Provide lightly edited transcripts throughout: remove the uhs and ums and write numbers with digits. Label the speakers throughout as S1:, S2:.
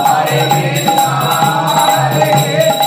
S1: Hare Krishna, Hare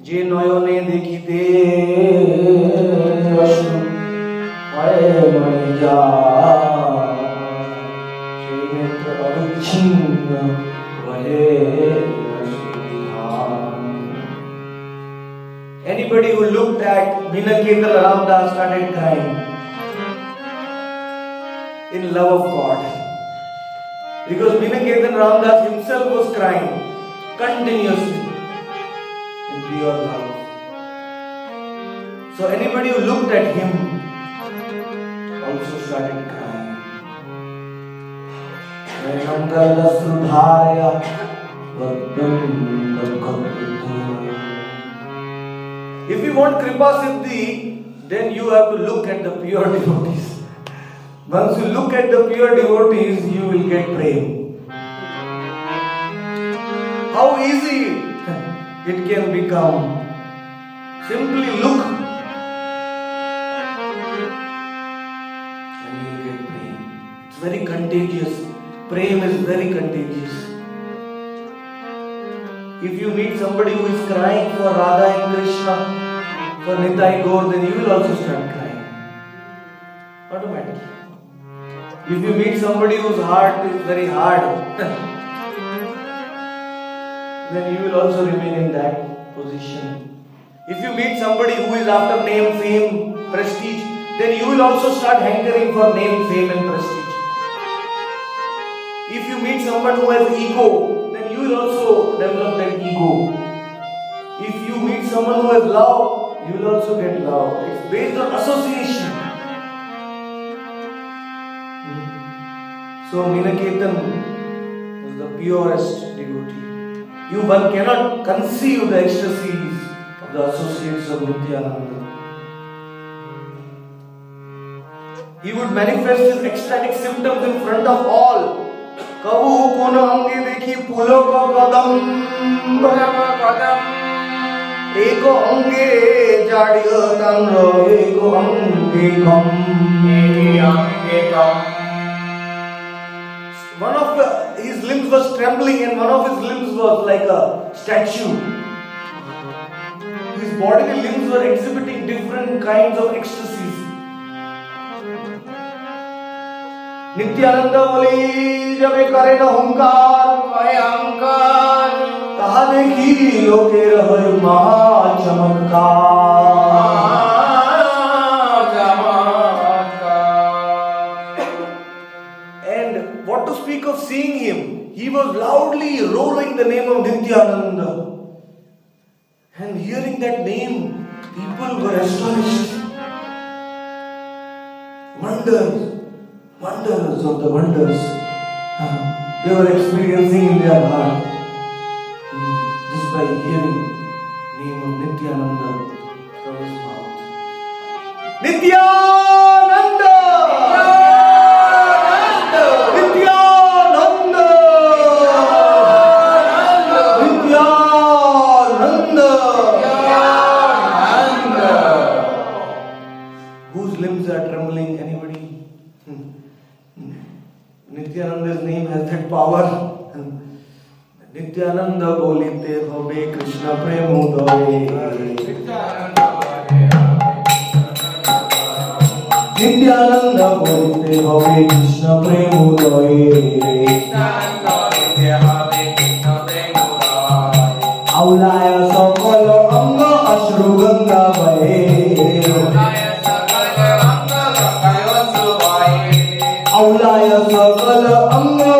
S1: যে নয়নে দেখিতে অশ্রু হয় মনে যায়, সেই নেত্র অবিচ্ছিন্ন বহে অশ্রুবিধান। Anybody who looked at Nilaketa Ramdas started crying in love of God, because Nilaketa Ramdas himself was crying continuously in pure love. So anybody who looked at him also started crying. If you want Kripa Siddhi, then you have to look at the pure devotees. Once you look at the pure devotees, you will get prema. How easy it can become. Simply look and you will get prema. It's very contagious. Prema is very contagious. If you meet somebody who is crying for Radha and Krishna, for Nitai Gaur, then you will also start crying. Automatically. If you meet somebody whose heart is very hard, then you will also remain in that position. If you meet somebody who is after name, fame, prestige, then you will also start hankering for name, fame and prestige. If you meet someone who has ego, then you will also develop that ego. If you meet someone who has love, you will also get love. It's based on association. So Nilaketa was the purest devotee. One cannot conceive the ecstasies of the associates of Nityananda. He would manifest his ecstatic symptoms in front of all. Kabu kono ange dekhi pulo ka kadam, eko ange jadiyo tanro, eko ange kam. One of his limbs was trembling and one of his limbs was like a statue. His bodily limbs were exhibiting different kinds of ecstasies. Nityananda boli jabe kare na hunkar, kaha dekhi loke rahoy maha chamatkar. What to speak of seeing him? He was loudly roaring the name of Nityananda. And hearing that name, people were astonished. Wonders of the wonders they were experiencing in their heart just by hearing the name of Nityananda from his mouth. Nityananda! Nityananda's name has that power. Nityananda bolite hobe Krishna premudoye. Nityananda bolite hobe Krishna premudoye. Aulaya sakala anga ashru ganga bahe. Aulaya sakala anga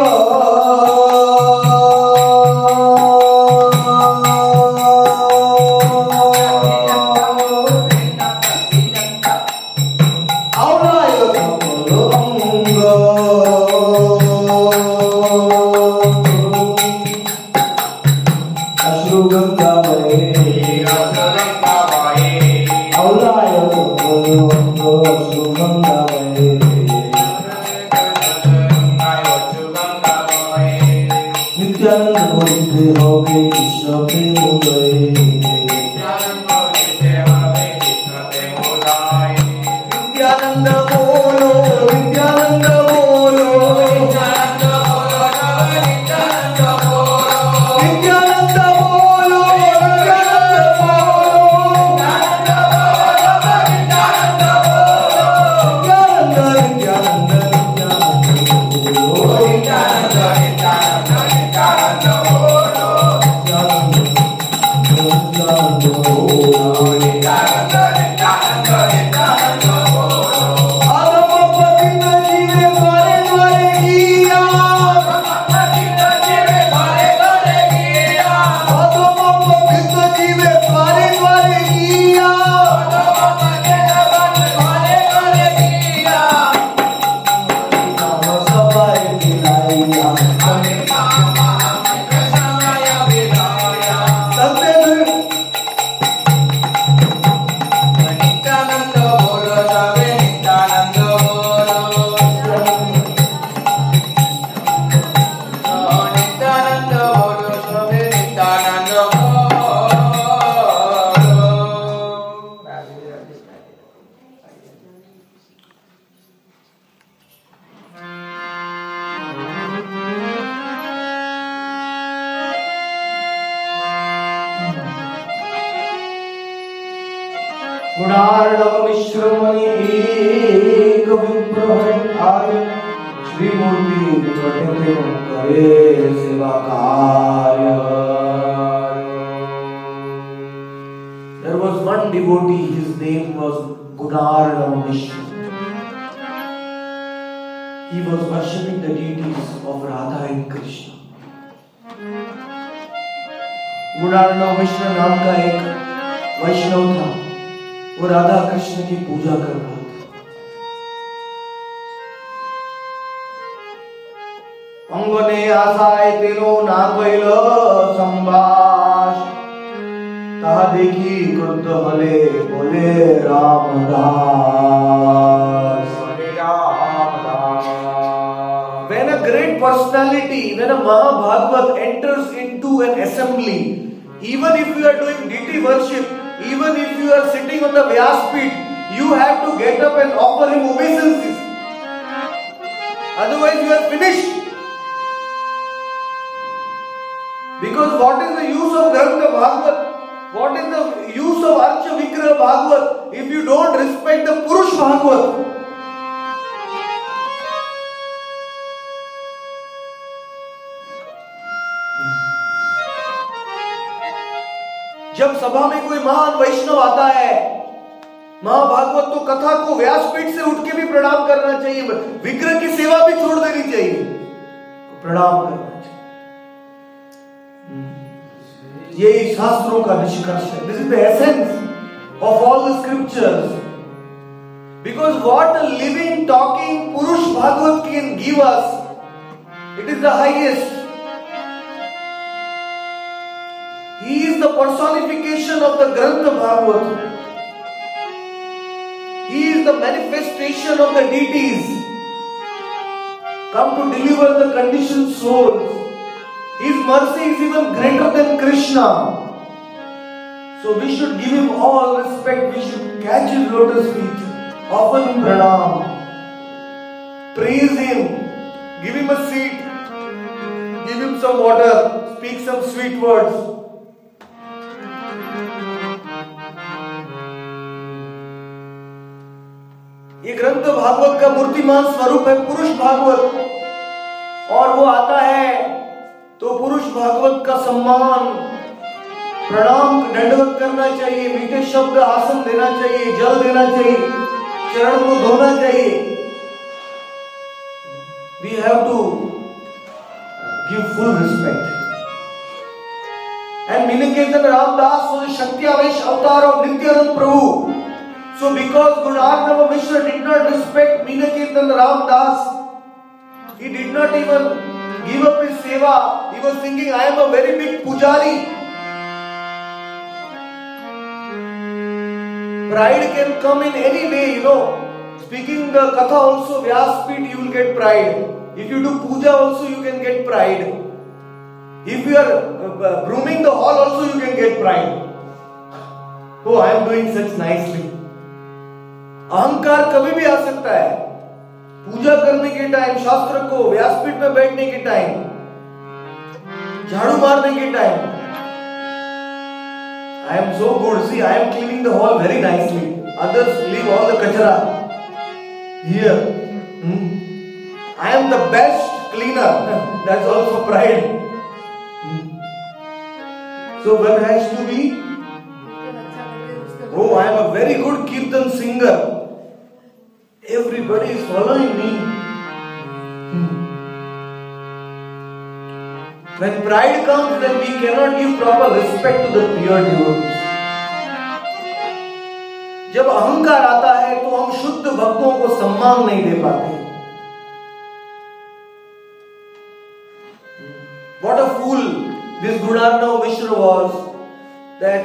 S1: ashru ganga bahe. गुणार्णव मिश्र मणि एक विप्र आर्य श्री मूर्ति पठिते करे सेवा कार्य. There was one devotee, his name was Gunarnava Mishra. He was worshipping the deities of Radha and Krishna. गुणार्णव मिश्र नाम का एक वैष्णव था. वो राधा कृष्ण की पूजा कर रहा था. अंगने आसाय तेनो ना कैल संभाष ताहा देखी क्रुद्ध हले बोले Ramdas. When a great personality, when a Mahabhagavat enters into an assembly, even if you are doing deity worship, even if you are sitting on the Vyaspeeth, you have to get up and offer him obeisances. Otherwise you are finished. Because what is the use of Granth Bhagavat? What is the use of Archa Vigraha Bhagavat if you don't respect the Purush Bhagavat? जब सभा में कोई महान वैष्णव आता है, महाभागवत तो कथा को व्यासपीठ से उठ के भी प्रणाम करना चाहिए, विग्रह की सेवा भी छोड़ देनी चाहिए, प्रणाम करना चाहिए. यही शास्त्रों का निष्कर्ष है. This is the essence of all the scriptures. Because what a living talking purush Bhagavat can give us, it is the highest. He is the personification of the Granth Bhagavat. He is the manifestation of the deities come to deliver the conditioned souls. His mercy is even greater than Krishna. So we should give him all respect. We should catch his lotus feet, offer him pranam, praise him, give him a seat, give him some water, speak some sweet words. ये ग्रंथ भागवत का मूर्तिमान स्वरूप है पुरुष भागवत. और वो आता है तो पुरुष भागवत का सम्मान, प्रणाम, दंडवत करना चाहिए, मीठे शब्द आसन देना चाहिए, जल देना चाहिए, चरण को धोना चाहिए. We have to give full respect. And Nilakirtan Ramdas was a Shakti-Avesh avatar of Nityanand Prabhu. So because Gunarnava Mishra did not respect Nilakirtan Ramdas, he did not even give up his seva. He was thinking, I am a very big pujari. Pride can come in any way, you know. Speaking the katha also, Vyaspeeth, you will get pride. If you do puja also, you can get pride. If you are brooming the hall also, you can get pride. Oh, I am doing such nicely. अहंकार कभी भी आ सकता है. पूजा करने के time, शास्त्र को व्यासपीठ में बैठने के टाइम, झाड़ू मारने के time, I am so good. See, I am cleaning the hall very nicely. Others leave all the kachara here. I am the best cleaner. That's also pride. So one has to be, oh, I am a very good kirtan singer. Everybody is following me. When pride comes, then we cannot give proper respect to the pure devotees. जब अहंकार आता है तो हम शुद्ध भक्तों को सम्मान नहीं दे पाते. What a fool this Gunarnava Mishra was, that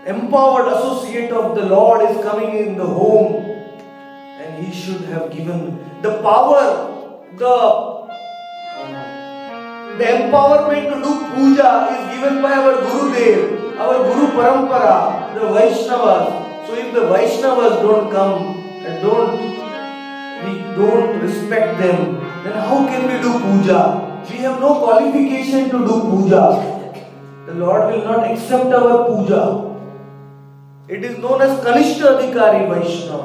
S1: empowered associate of the Lord is coming in the home, and he should have given the power, the empowerment to do puja is given by our Gurudev, our Guru Parampara, the Vaishnavas. So if the Vaishnavas don't come and we don't respect them, then how can we do puja? We have no qualification to do puja. The Lord will not accept our puja. It is known as कनिष्ठ अधिकारी वैष्णव।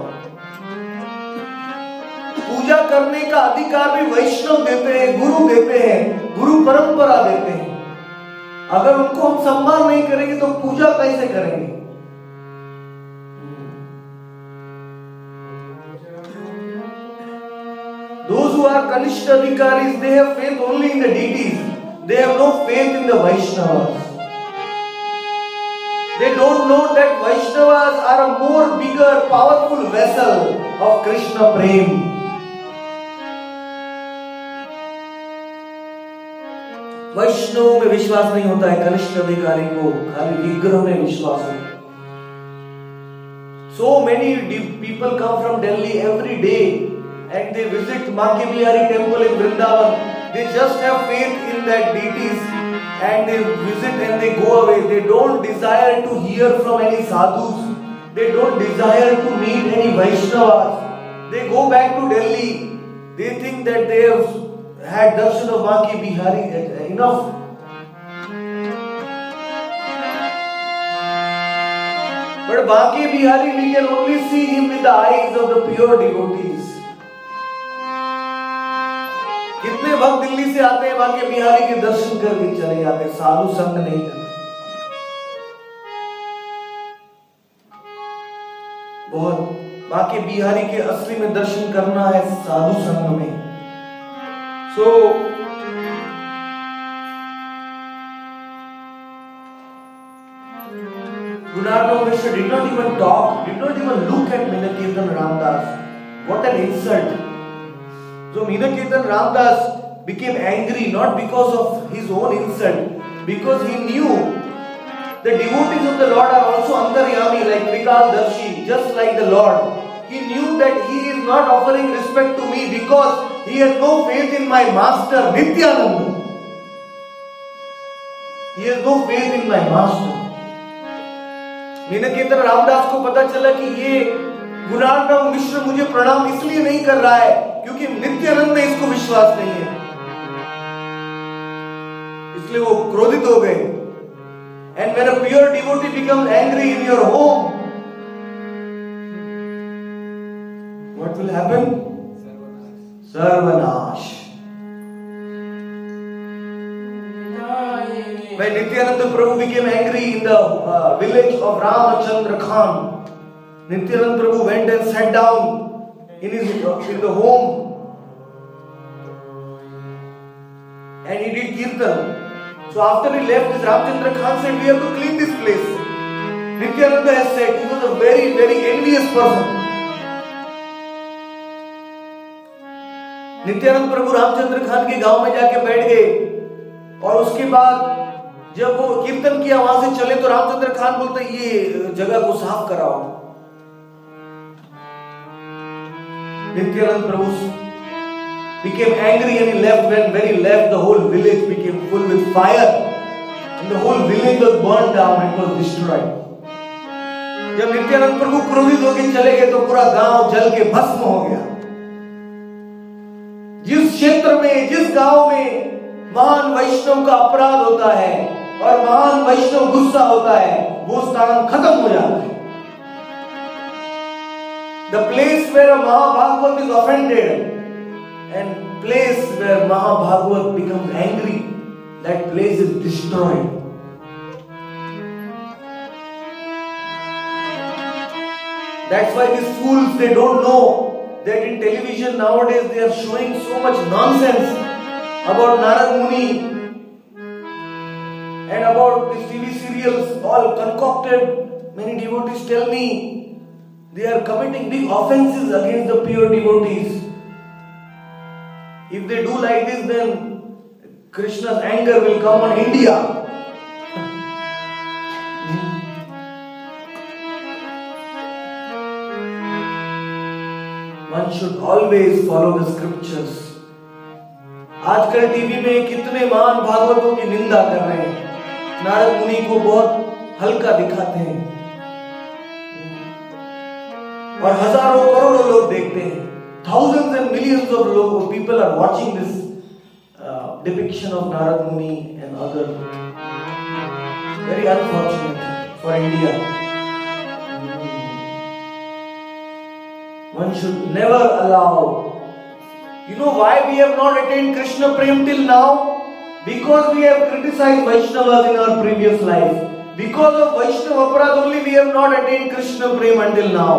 S1: पूजा करने का अधिकार भी वैष्णव देते हैं, गुरु देते हैं, गुरु परंपरा देते हैं। अगर उनको हम सम्मान नहीं करेंगे तो पूजा कैसे करेंगे? Those who are Kanishta Adhikaris, they have faith only in the deities. They have no faith in the Vaishnavas. They don't know that Vaishnavas are a more bigger, powerful vessel of Krishna Prem. वैष्णव में विश्वास नहीं होता है कनिष्ठ अधिकारी को, खाली विग्रह में विश्वास होता है। So many people come from Delhi every day and they visit Banke Bihari temple in Vrindavan. They just have faith in that deities and they visit and they go away. They don't desire to hear from any sadhus. They don't desire to meet any Vaishnavas. They go back to Delhi. They think that they have had darshan of Banke Bihari enough. But Banke Bihari, we can only see him with the eyes of the pure devotees. कितने भक्त दिल्ली से आते हैं बांके बिहारी के दर्शन करके चले जाते हैं, साधु संग नहीं करते। बहुत बांके बिहारी के असली में दर्शन करना है साधु संग में। So Gunarno Mishra did not even talk, did not even look at Minakirtan Ramdas. What an insult! So Minakirtan Ramdas became angry not because of his own insult, because he knew the devotees of the Lord are also Antaryami like Vikal Darshi, just like the Lord. He knew that he is not offering respect to me because he has no faith in my master Nityananda. He has no faith in my master. मीनाकीर्तन Ramdas को पता चला कि ये गुणार्णव मिश्र मुझे प्रणाम इसलिए नहीं कर रहा है क्योंकि नित्यानंद में इसको विश्वास नहीं है, इसलिए वो क्रोधित हो गए। And when a pure devotee becomes angry in your home, what will happen? Sarvanash. When Nityananda Prabhu became angry in the village of Ramachandra Khan, Nityananda Prabhu went and sat down in the home and he did kirtan. So after he left, this Ramachandra Khan said, we have to clean this place. Nityananda has said he was a very, very envious person. Nityanand प्रभु रामचंद्र खान के गांव में जाके बैठ गए और उसके बाद जब वो कीर्तन किया वहां से चले तो रामचंद्र खान बोलते ये जगह को साफ कराओ। नित्यानंद प्रभु became angry and he left. When he left, the whole village became full with fire and the whole village was burned down, it was destroyed. जब नित्यानंद प्रभु क्रोधित होकर चले गए तो पूरा गांव जल के भस्म हो गया। जिस क्षेत्र में, जिस गांव में महान वैष्णव का अपराध होता है और महान वैष्णव गुस्सा होता है, वो स्थान खत्म हो जाता है। The place where a Mahabhagavat is offended and place where Mahabhagavat becomes angry, that place is destroyed. That's why these fools, they don't know that in television nowadays they are showing so much nonsense about Narad Muni and about these TV serials all concocted. Many devotees tell me they are committing big offenses against the pure devotees. If they do like this, then Krishna's anger will come on India. One should always follow the scriptures. आजकल TV में कितने महान भागवतों की निंदा कर रहे हैं, नारद मुनि को बहुत हल्का दिखाते हैं और हजारों करोड़ों लोग देखते हैं। Thousands and millions of people are watching this depiction of Narad Muni and other. Very unfortunate for India. One should never allow. You know why we have not attained Krishna Prem till now? Because we have criticized Vaishnavas in our previous life. Because of Vaishnava Aparadh only we have not attained Krishna Prem until now.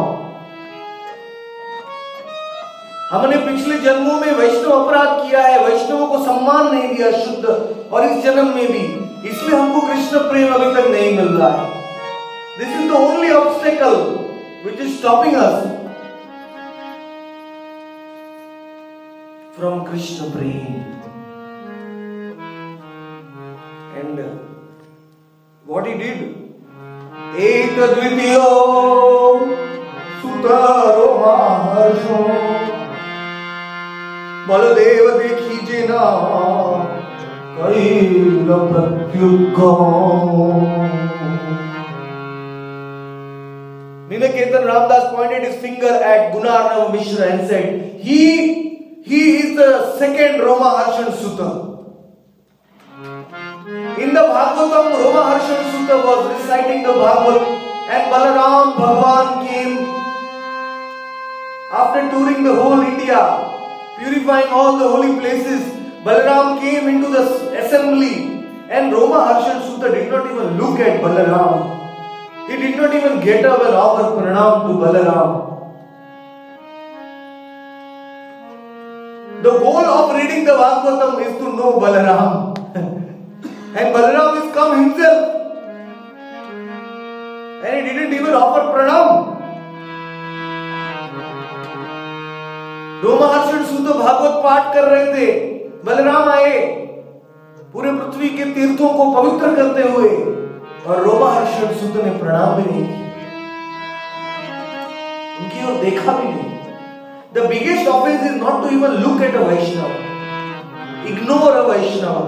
S1: हमने पिछले जन्मों में वैष्णव अपराध किया है, वैष्णवों को सम्मान नहीं दिया शुद्ध, और इस जन्म में भी, इसलिए हमको कृष्ण प्रेम अभी तक नहीं मिल रहा है. This is the only obstacle which is stopping us from Krishna prem. And what he did, etadvitiyo sutaro maharsho Baldev देखीजे ना कैल प्रत्युत्थान. Ninaketan Ramdas pointed his finger at Gunarnava Mishra and said, he is the second Romaharshan Sutta. In the Bhagavatam, Romaharshan Sutta was reciting the Bhagavad, and Balaram Bhagavan came after touring the whole India, purifying all the holy places. Balaram came into the assembly, and Romaharshan Sutta did not even look at Balaram. He did not even get up and offer pranam to Balaram. The goal of reading the Bhagavatam is to know Balaram. And Balaram has come himself. And he didn't even offer pranam. Romaharshana सूत भागवत पाठ कर रहे थे, बलराम आए पूरे पृथ्वी के तीर्थों को पवित्र करते हुए, और रोमहर्षण सूत ने प्रणाम भी नहीं किया, उनकी ओर देखा भी नहीं. The biggest offense is not to even look at a Vaishnava, ignore a Vaishnava.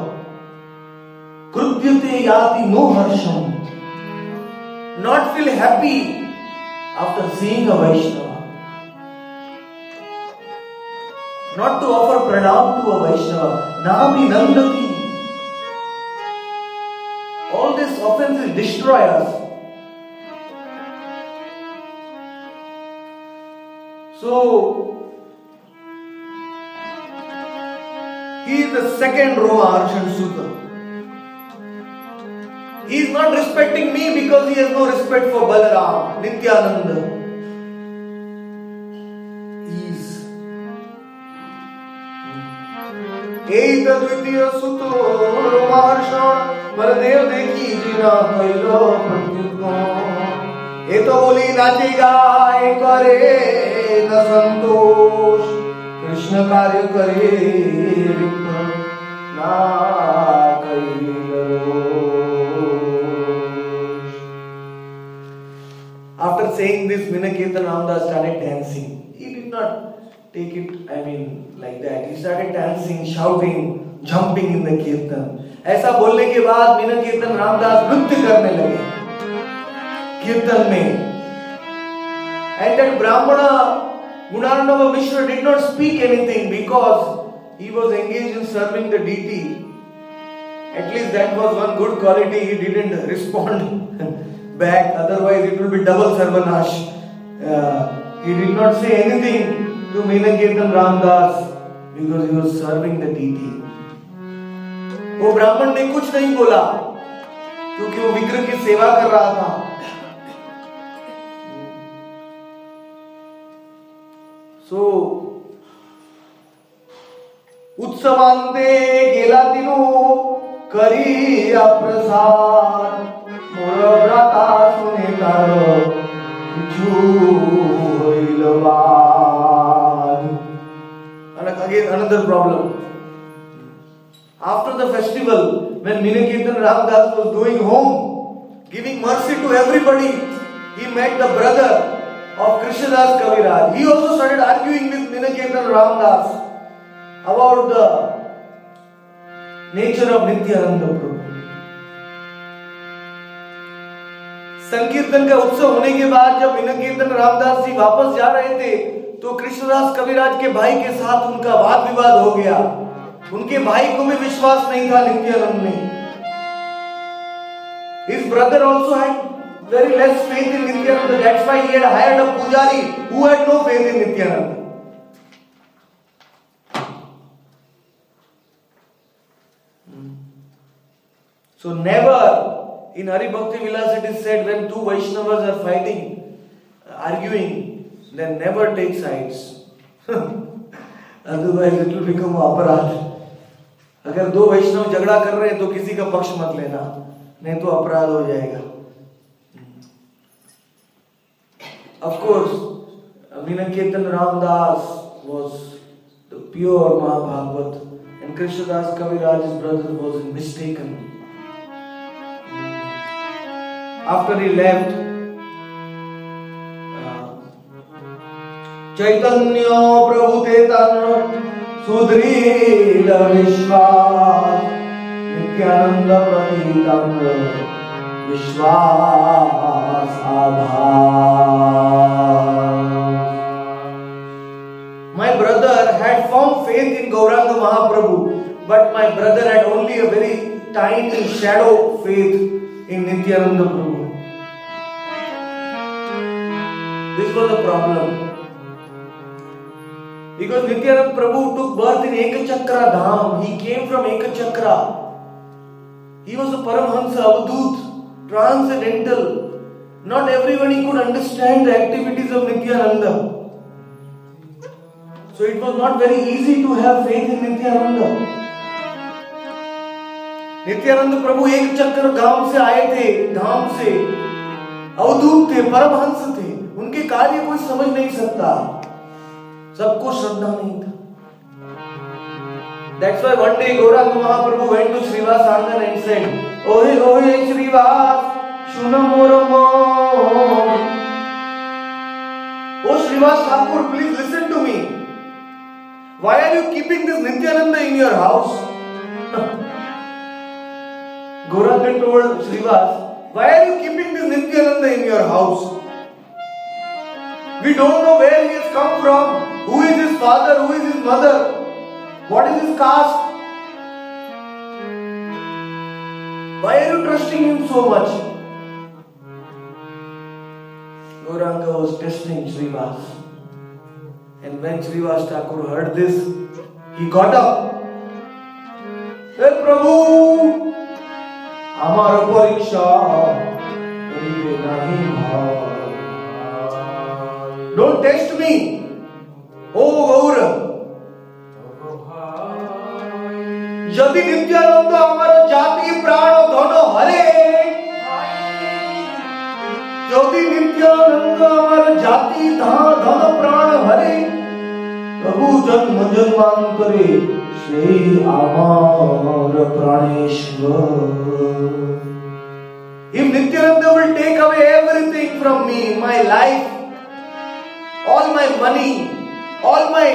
S1: Krudyate yati no harsham, not feel happy after seeing a Vaishnava. Not to offer pranam to a Vaishnava. Nami nandati. All these offenses destroy us. So, he is the second Romaharshan Sutta. He is not respecting me because he has no respect for Balaram, Nityananda. द्वितीय सुतो रोमहर्षण बलदेव देखी जिना कैलो प्रत्युत्थान. ये तो बोली नाचे गाए करे न संतोष, कृष्ण कार्य करे रिक्त ना कैलोष. After saying this, Ninaketan Ramdas started dancing. He did not take it, like that. He started dancing, shouting, jumping in the kirtan. ऐसा बोलने के बाद मीनाकेतन रामदास नृत्य करने लगे कीर्तन में. And that Brahmana Gunarnava Mishra did not speak anything because he was engaged in serving the deity. At least that was one good quality. He didn't respond back. Otherwise, it will be double sarvanash. He did not say anything to Ninaketan Ramdas because he was serving the deity. वो ब्राह्मण ने कुछ नहीं बोला क्योंकि वो विग्रह की सेवा कर रहा था. So उत्सवांते गेला तिनो करिया प्रसाद, मोर व्रता सुने तारो Again, another problem. After the festival, when Ninaketan Ramdas was going home, giving mercy to everybody, he met the brother of Krishnadas Kaviraj. He also started arguing with Ninaketan Ramdas about the nature of Nityananda Prabhu. संकीर्तन का उत्सव होने के बाद जब नीलकेतन रामदास जी वापस जा रहे थे तो कृष्णदास कविराज के भाई के साथ उनका वाद विवाद हो गया. उनके भाई को भी विश्वास नहीं था नित्यानंद में. His brother also had very less faith in Nityananda. That's why he had hired a pujari who had no faith in Nityananda. So never in Hari Bhakti Vilas it is said when two Vaishnavas are fighting, arguing, then never take sides. Otherwise it will become aparadh. अगर दो वैष्णव झगड़ा कर रहे हैं तो किसी का पक्ष मत लेना, नहीं तो अपराध हो जाएगा. Of course, Minakirtan Ramdas was the pure Mahabhagavat, and Krishnadas Kaviraj's brother was mistaken. After he left, Chaitanya Prabhu Chaitanya Sudrila Vishwas Nityananda Pratitanga Vishwas Abhas. My brother had firm faith in Gauranga Mahaprabhu, but my brother had only a very tiny shadow faith in Nityananda Prabhu. This was a problem. Because Nityananda Prabhu took birth in Ekachakra Dham. He came from Ekachakra. He was a Paramhansa, Avadut, transcendental. Not everybody could understand the activities of Nityananda. So it was not very easy to have faith in Nityananda. Nityananda Prabhu Ekachakra Dham से आए थे, धाम से, अवधूत थे, परमहंस थे. उनके कार्य कोई समझ नहीं सकता. सबको श्रद्धा नहीं था. That's why one day Gauranga Mahaprabhu went to Srivas Angan and said, "Ohe ohe Srivas, shuna mora mon." Oh Srivas Thakur, please listen to me. Why are you keeping this Nityananda in your house? Gauranga told Srivas, why are you keeping this Nityananda in your house? We don't know where he has come from. Who is his father? Who is his mother? What is his caste? Why are you trusting him so much? Gauranga was testing Srivas. And when Srivas Thakur heard this, he got up. Hey Prabhu, Amar Pariksha Karibe nahi bhav. Don't test me. Oh Gaura. यदि नित्यानंद हमारा जाति प्राण धन हरे, यदि नित्यानंद हमारा जाति धन प्राण हरे, प्रभु जन्म जन्मांतरे श्री आमार प्राणेश्वर. If Nityananda will take away everything from me, my life, all my money, all my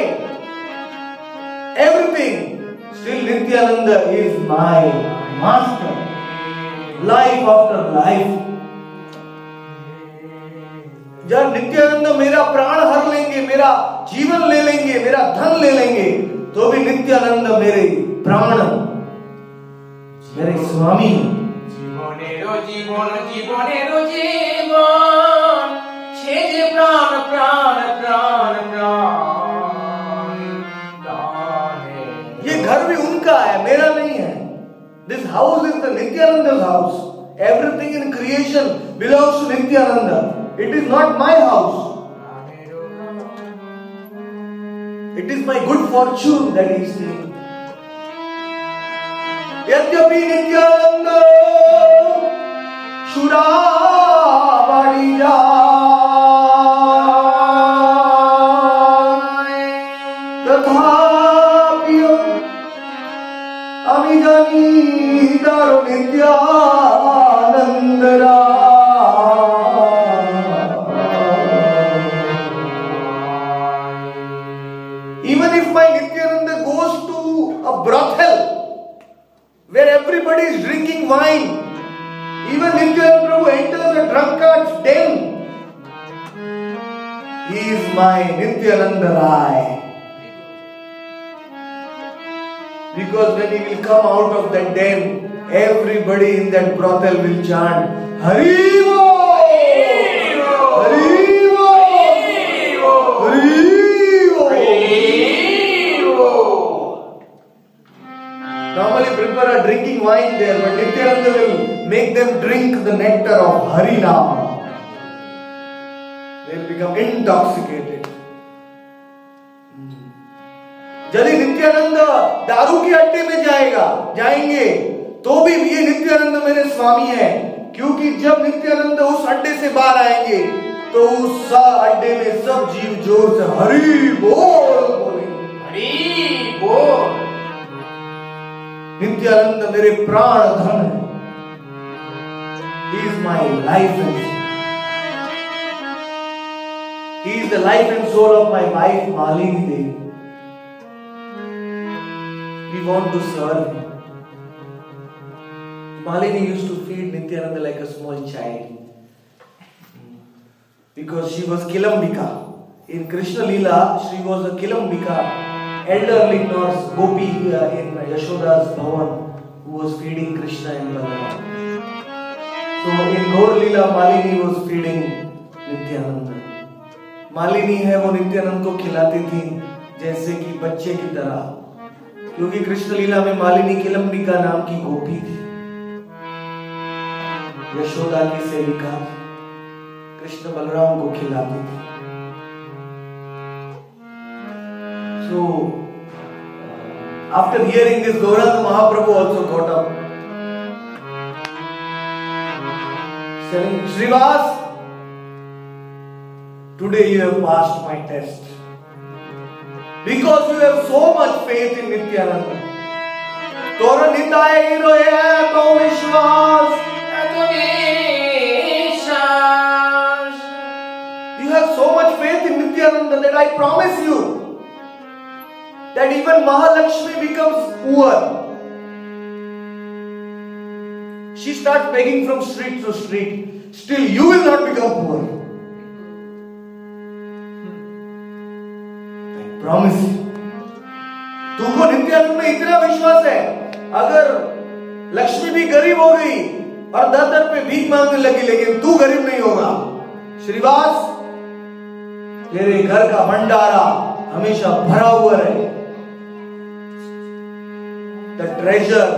S1: everything, still Nityananda is my master. Life after life. जब नित्यानंद मेरा प्राण हर लेंगे, मेरा जीवन ले लेंगे, मेरा धन ले लेंगे, तो भी नित्यानंद मेरे प्राण, मेरे स्वामी. जीवनेरो जीवन, जीवनेरो जीवन, छेजे प्राण प्राण प्राण प्राण. ये घर भी उनका है, मेरा नहीं है. This house is the Nityananda's house. Everything in creation belongs to Nityananda. It is not my house. It is my good fortune that he is taking. Yadyapi Nityananda Shurabadi Tathapiyo Amijani Daro Nityananda. Even if my Nityananda goes to a brothel where everybody is drinking wine, even Nityananda Prabhu enters a drunkard's den, he is my Nityananda Rai. Because when he will come out of that den, everybody in that brothel will chant Hari Bol. Normally prepare a drinking wine there, but Nityananda will make them drink the nectar of Harinam. They will become intoxicated. यदि नित्यानंद दारू के अड्डे में जाएंगे तो भी ये नित्यानंद मेरे स्वामी है, क्योंकि जब नित्यानंद उस अड्डे से बाहर आएंगे तो उस अड्डे में सब जीव जोर से हरि बोल बोलेंगे, हरि बोल। नित्यानंद मेरे प्राण धन है, He is my life and soul. He is the life and soul of my wife Malini Devi. We want to serve him. Malini used to feed Nityananda like a small child because she was Kilambika. In Krishna Leela, she was a Kilambika, elderly nurse, Gopi in Yashoda's Bhavan, who was feeding Krishna and Balaram. So in Gaur Leela, Malini was feeding Nityananda. Malini है वो नित्यानंद को खिलाती थी जैसे कि बच्चे की तरह, क्योंकि कृष्ण लीला में मालिनी किलंबिका नाम की गोपी थी, यशोदा की सेविका, कृष्ण बलराम को खिलाती थी। So after hearing this, Gauranga Mahaprabhu also got up, saying, Srivas, today you have passed my test. Because you have so much faith in Nityananda. Tora nitaye hiroye to vishwas. You have so much faith in Nityananda that I promise you that even Mahalakshmi becomes poor. She starts begging from street to street. Still you will not become poor. Promise. तुमको नित्यानंद में इतना विश्वास है, अगर लक्ष्मी भी गरीब हो गई और दर दर पे भीख मांगने लगी लेकिन तू गरीब नहीं होगा। श्रीवास, तेरे घर का भंडारा हमेशा भरा हुआ रहे। The treasure,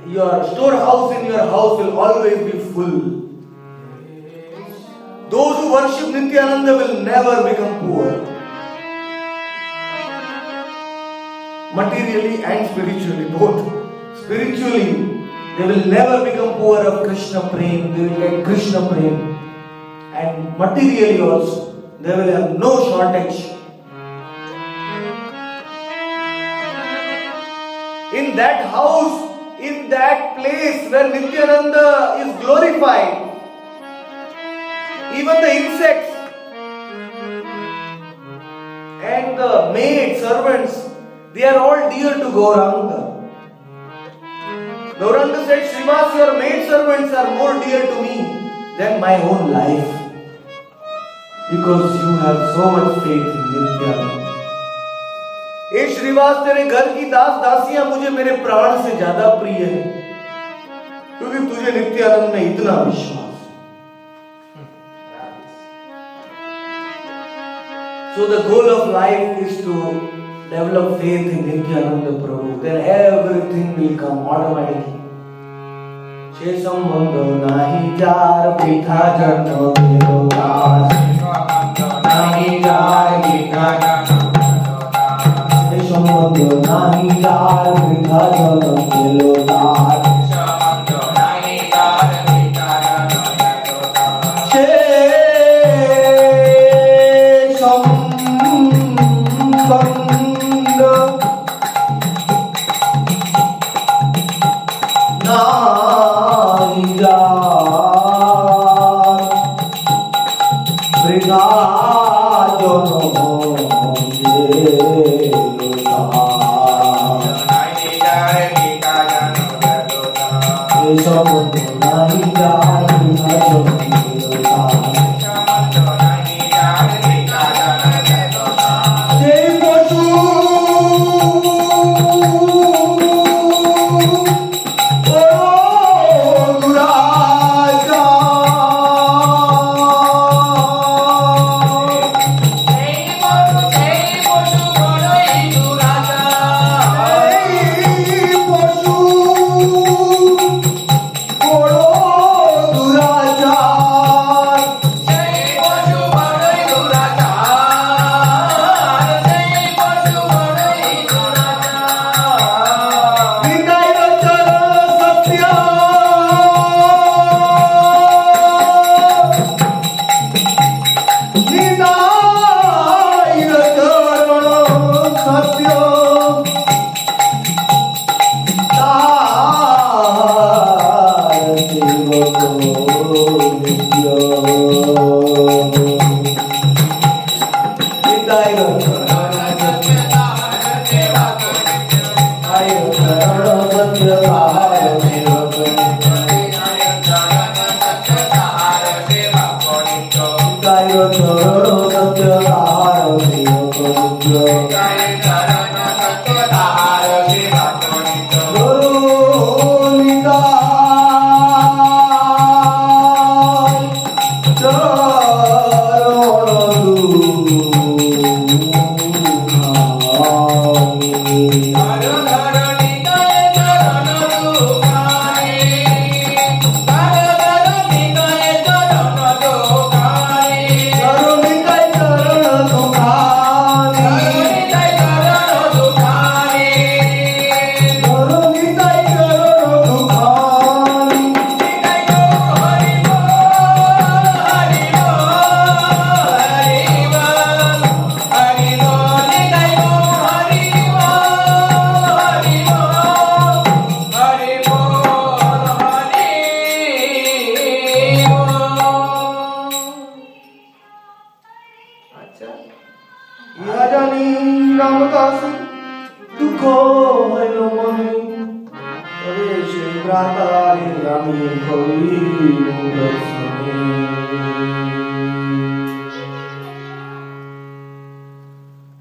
S1: your storehouse in your house will always be full. Those who worship Nityananda will never become poor. Materially and spiritually, both. Spiritually, they will never become poor of Krishna Prem, they will get Krishna Prem. And materially also, they will have no shortage. In that house, in that place where Nityananda is glorified, even the insects and the maid servants, they are all dear to Gauranga. Gauranga said, Srivas, your maid servants are more dear to me than my own life. Because you have so much faith in Nityananda. ए श्रीवास, तेरे घर की दास दासियां मुझे मेरे प्राण से ज्यादा प्रिय है, क्योंकि तुझे नित्यानंद में इतना विश्वास। So the goal of life is to develop faith in Nityananda Prabhu, then everything will come automatically. She sambandho nahi jar pitha janno deo das, nahi jar pitha janno deo das, she sambandho nahi jar pitha janno deo das, sambandho nahi jar pitha janno deo das, she Nitai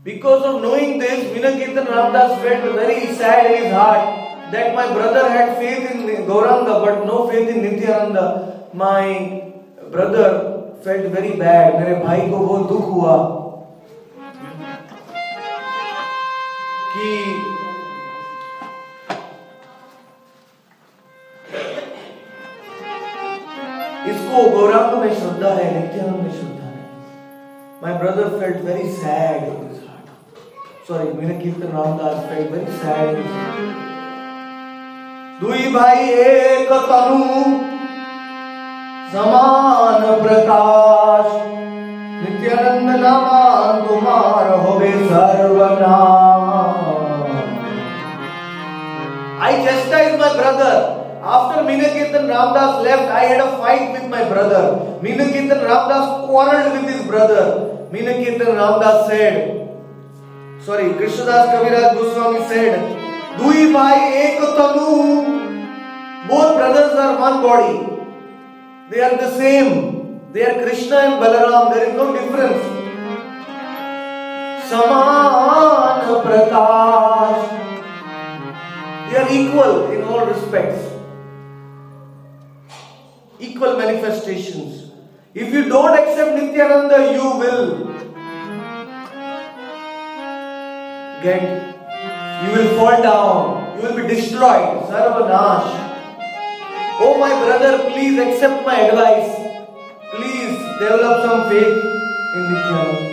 S1: Because of knowing this, Vinakirtan Ramdas felt very sad in his heart that my brother had faith in Gauranga but no faith in Nityananda. My brother felt very bad. मेरे भाई को बहुत दुख हुआ कि इसको गौरांग में श्रद्धा है, नित्यानंद में श्रद्धा है. My brother felt very sad in his heart. Sorry, Vinakirtan Ramdas felt very sad in his heart. दुई भाई एक तनु समान प्रकाश, नित्यानंद नाम तुम्हार होवे सर्वनाम. I chastised my brother. After Vinakirtan Ramdas left, I had a fight with my brother. Vinakirtan Ramdas quarreled with his brother. Vinakirtan Ramdas said, Krishnadas Kaviraj Goswami said, Dui bhai ek tanu. Both brothers are one body. They are the same. They are Krishna and Balaram. There is no difference. Saman prakash. They are equal in all respects. Equal manifestations. If you don't accept Nityananda, you will fall down. You will be destroyed. Sarvanash. Oh my brother, please accept my advice. Please develop some faith in Nityananda.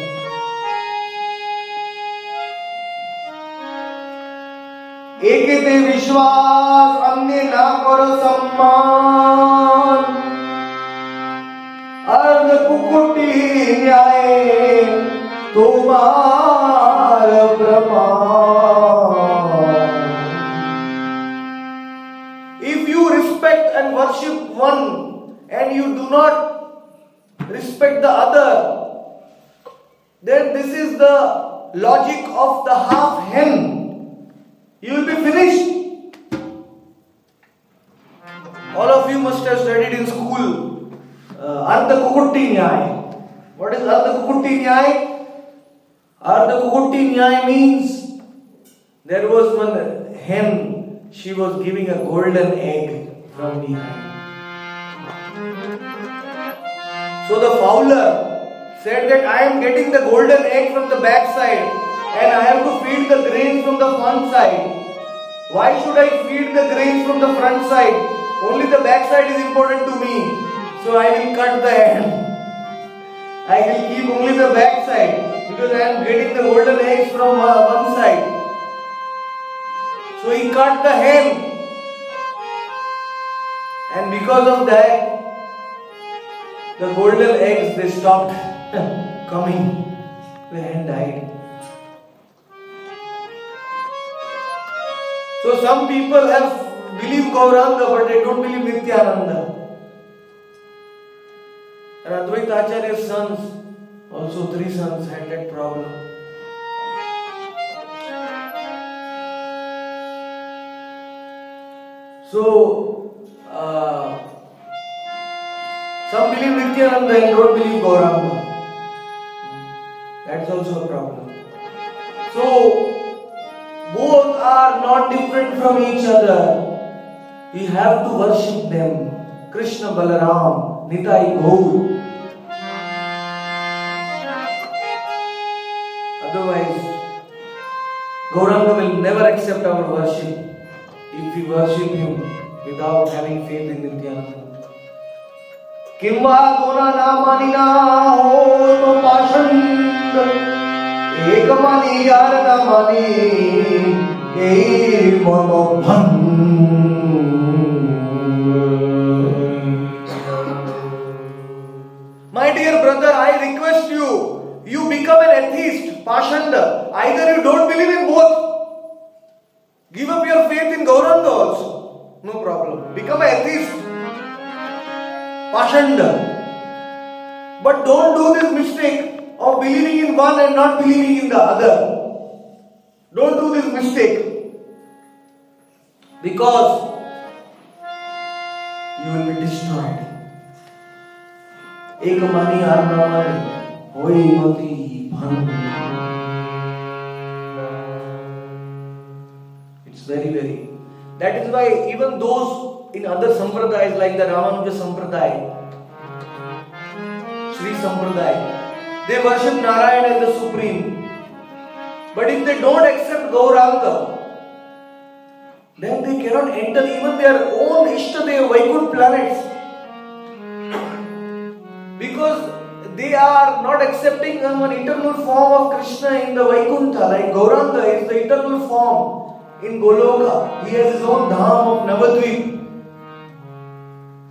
S1: एकेते विश्वास अन्य ना करो सम्मान, अर्ध कुकुटी न्याय तुम्हार प्रमाण. If you respect and worship one and you do not respect the other, then this is the logic of the half hen. You will be finished. All of you must have studied in school Ardha Kukutti Nyay. What is Ardha Kukutti Nyay? Ardha Kukutti Nyay means there was one hen, she was giving a golden egg from behind. So the fowler said that I am getting the golden egg from the back side and I have to feed the grains from the front side. Why should I feed the grains from the front side? Only the back side is important to me. So I will cut the hen. I will keep only the back side because I am getting the golden eggs from one side. So he cut the hen. And because of that, the golden eggs, they stopped coming. The hen died. So some people have believe Gauranga but they don't believe Nityananda. And Advaita Acharya's sons, Also, 3 sons had that problem. So, some believe Nityananda and don't believe Gauranga. That's also a problem. So, both are not different from each other. We have to worship them. Krishna Balaram, Nitai Gaur. Otherwise, Gauranga will never accept our worship if we worship him without having faith in Nityananda. Kimva dona na manina ho to pashand, ek mani yar na mani ei mono bhan. My dear brother, I request you, you become an atheist, pashanda. Either you don't believe in both. Give up your faith in Gauranga also. No problem. Become an atheist. Pashanda. But don't do this mistake of believing in one and not believing in the other. Don't do this mistake. Because you will be destroyed. Ek mani arna mani hoi mati bhan. It's very, very. That is why even those in other sampradayas like the Ramanuja Sampradaya, Sri Sampradaya, they worship Narayana as the Supreme. But if they don't accept Gauranga, then they cannot enter even their own Ishtadev Vaikunth planets. Because they are not accepting an eternal form of Krishna in the Vaikuntha, like Gauranga is the eternal form in Goloka. He has his own dham of Navadvip.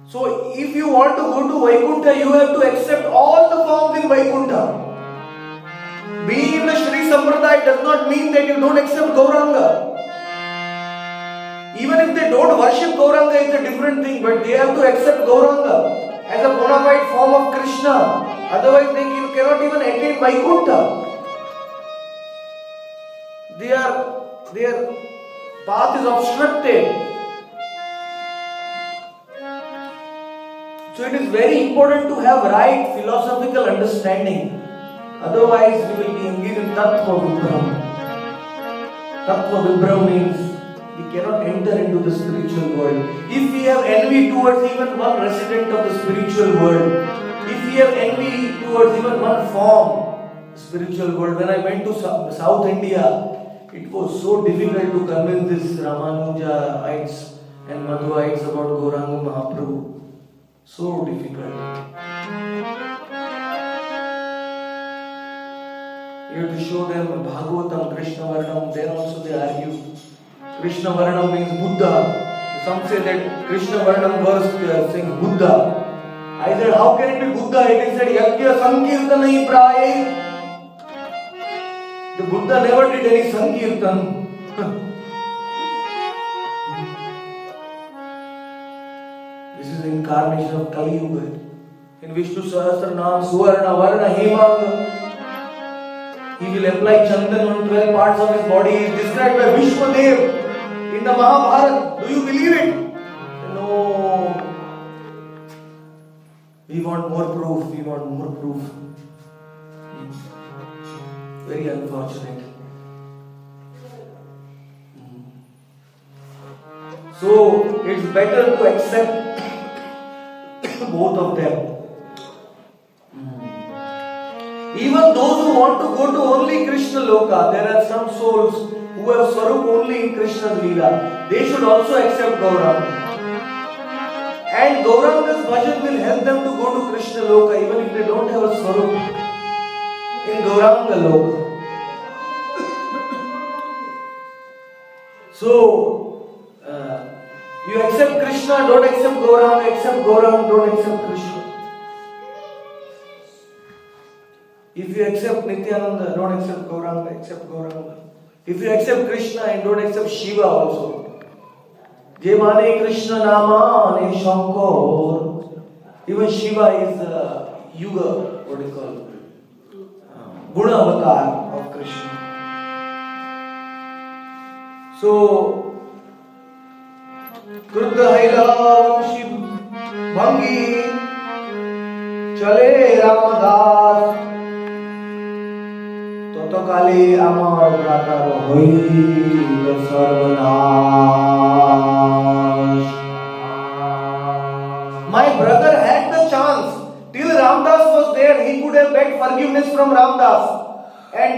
S1: So if you want to go to Vaikuntha, you have to accept all the forms in Vaikuntha. Being in the Sri Sampradaya does not mean that you don't accept Gauranga. Even if they don't worship Gauranga, it's a different thing, but they have to accept Gauranga as a bona fide form of Krishna. Otherwise, they cannot even attain Vaikuntha. Their path is obstructed. So it is very important to have right philosophical understanding. Otherwise, we will be engaged in Tattva Vibram. Tattva Vibram means we cannot enter into the spiritual world. If we have envy towards even one resident of the spiritual world, if we have envy towards even one form, spiritual world. When I went to South India, it was so difficult to convince these Ramanujaites and Madhvaites about Gauranga Mahaprabhu. So difficult. You have to show them Bhagavatam, Krishna Varnam, then also they argue. Krishna Varnam means Buddha. Some say that Krishna Varnam verse sings Buddha. I said, how can it be Buddha? It is said, Yajna Sankirtanai Praye. The Buddha never did any Sankirtan. This is the incarnation of Kali Yuga. In Vishnu Sahasranam, Suvarna, Varna, Hemanga, he will apply Chandan on 12 parts of his body. He is described by Vishwadev in the Mahabharata. Do you believe it? No. We want more proof. We want more proof. Very unfortunate. So it's better to accept both of them. Even those who want to go to only Krishna Loka, there are some souls who have Swarup only in Krishna's Leela. They should also accept Gauranga. And Gauranga's bhajan will help them to go to Krishna Loka even if they don't have a Swarup in Gauranga Loka. So, you accept Krishna, don't accept Gauranga, accept Gauranga, don't accept Krishna. If you accept Nityananda, don't accept Gauranga, accept Gauranga. If you accept Krishna and don't accept Shiva also. Je mane Krishna nama ane Shankar. Even Shiva is Yuga, what do you call it? Guna avatar of Krishna. So, Krudha Haila Vamshi Bhangi Chale Ramadas Toto Kali Amar Brataro Hoila Sarvanash. My brother had the chance. Till Ramdas was there, he could have begged forgiveness from Ramdas and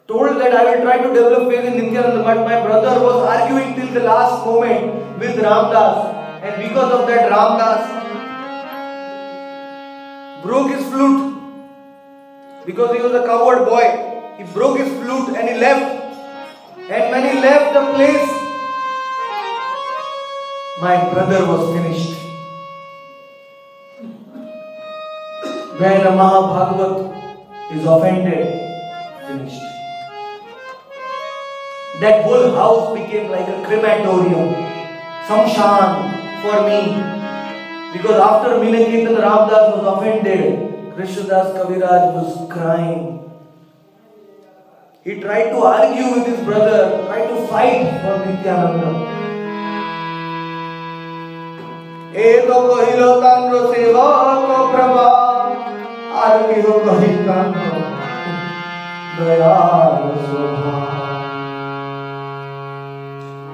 S1: told that I will try to develop faith in Nityananda, but my brother was arguing till the last moment with Ramdas, and because of that Ramdas broke his flute. Because he was a coward boy, he broke his flute and he left. And when he left the place, my brother was finished. When a Mahabhagavat is offended, finished. That whole house became like a crematorium, samshan for me. Because after Milakirtan Ramdas was offended, Krishnadas Kaviraj was crying. He tried to argue with his brother, tried to fight for Nityananda. Eto kohilo tandro seva ko prabha, arkiho kahitandro dayal sobha.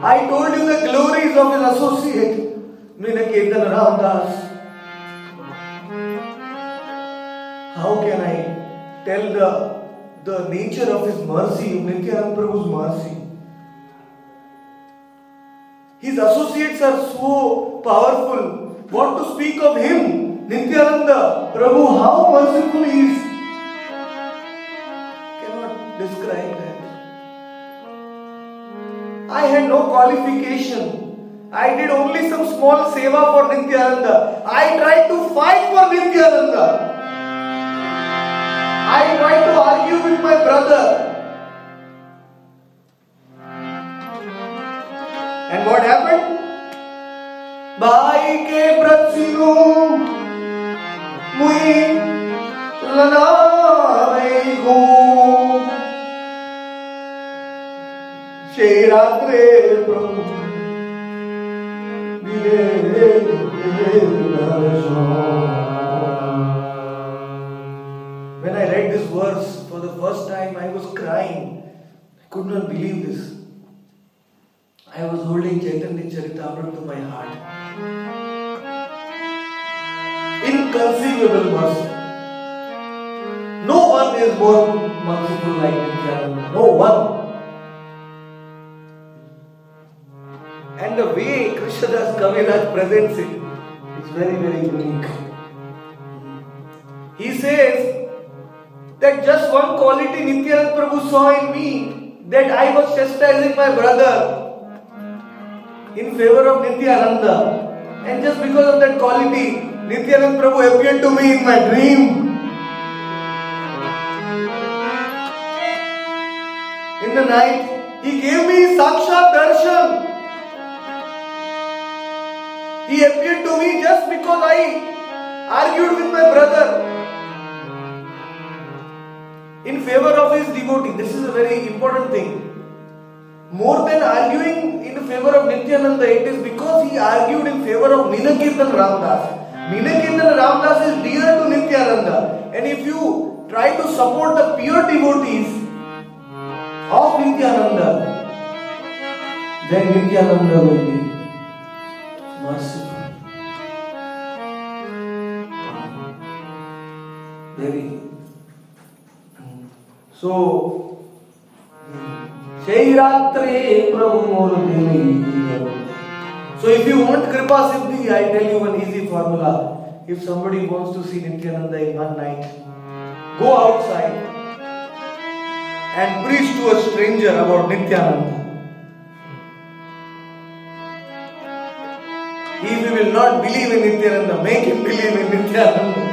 S1: I told you the glories of his associate, Milakirtan Ramdas. How can I tell the nature of his mercy, Nityananda Prabhu's mercy? His associates are so powerful. What to speak of him, Nityananda Prabhu, how merciful he is. Cannot describe that. I had no qualification. I did only some small seva for Nityananda. I tried to fight for Nityananda. I tried to argue with my brother. And what happened? Bhai ke pratsinu mui lanai go Shiratre Prabhu When I read this verse for the first time, I was crying. I could not believe this. I was holding Chaitanya Charitamrita to my heart. Inconceivable mercy. No one is more merciful like Nityananda. No one. And the way Krishnadas Kaviraj presents it is very, very unique. He says that just one quality Nityananda Prabhu saw in me, that I was chastising my brother in favor of Nityananda. And just because of that quality, Nityananda Prabhu appeared to me in my dream. In the night, he gave me Sakshat Darshan. He appeared to me just because I argued with my brother in favor of his devotee. This is a very important thing. More than arguing in favor of Nityananda, it is because he argued in favor of Nilakirtan Ramdas. Nilakirtan Ramdas is dear to Nityananda. And if you try to support the pure devotees of Nityananda, then Nityananda will be merciful. Very. So, Shairatre Prabhu Murtili. So if you want Kripa Siddhi, I tell you one easy formula. If somebody wants to see Nityananda in one night, go outside and preach to a stranger about Nityananda. If he will not believe in Nityananda, make him believe in Nityananda.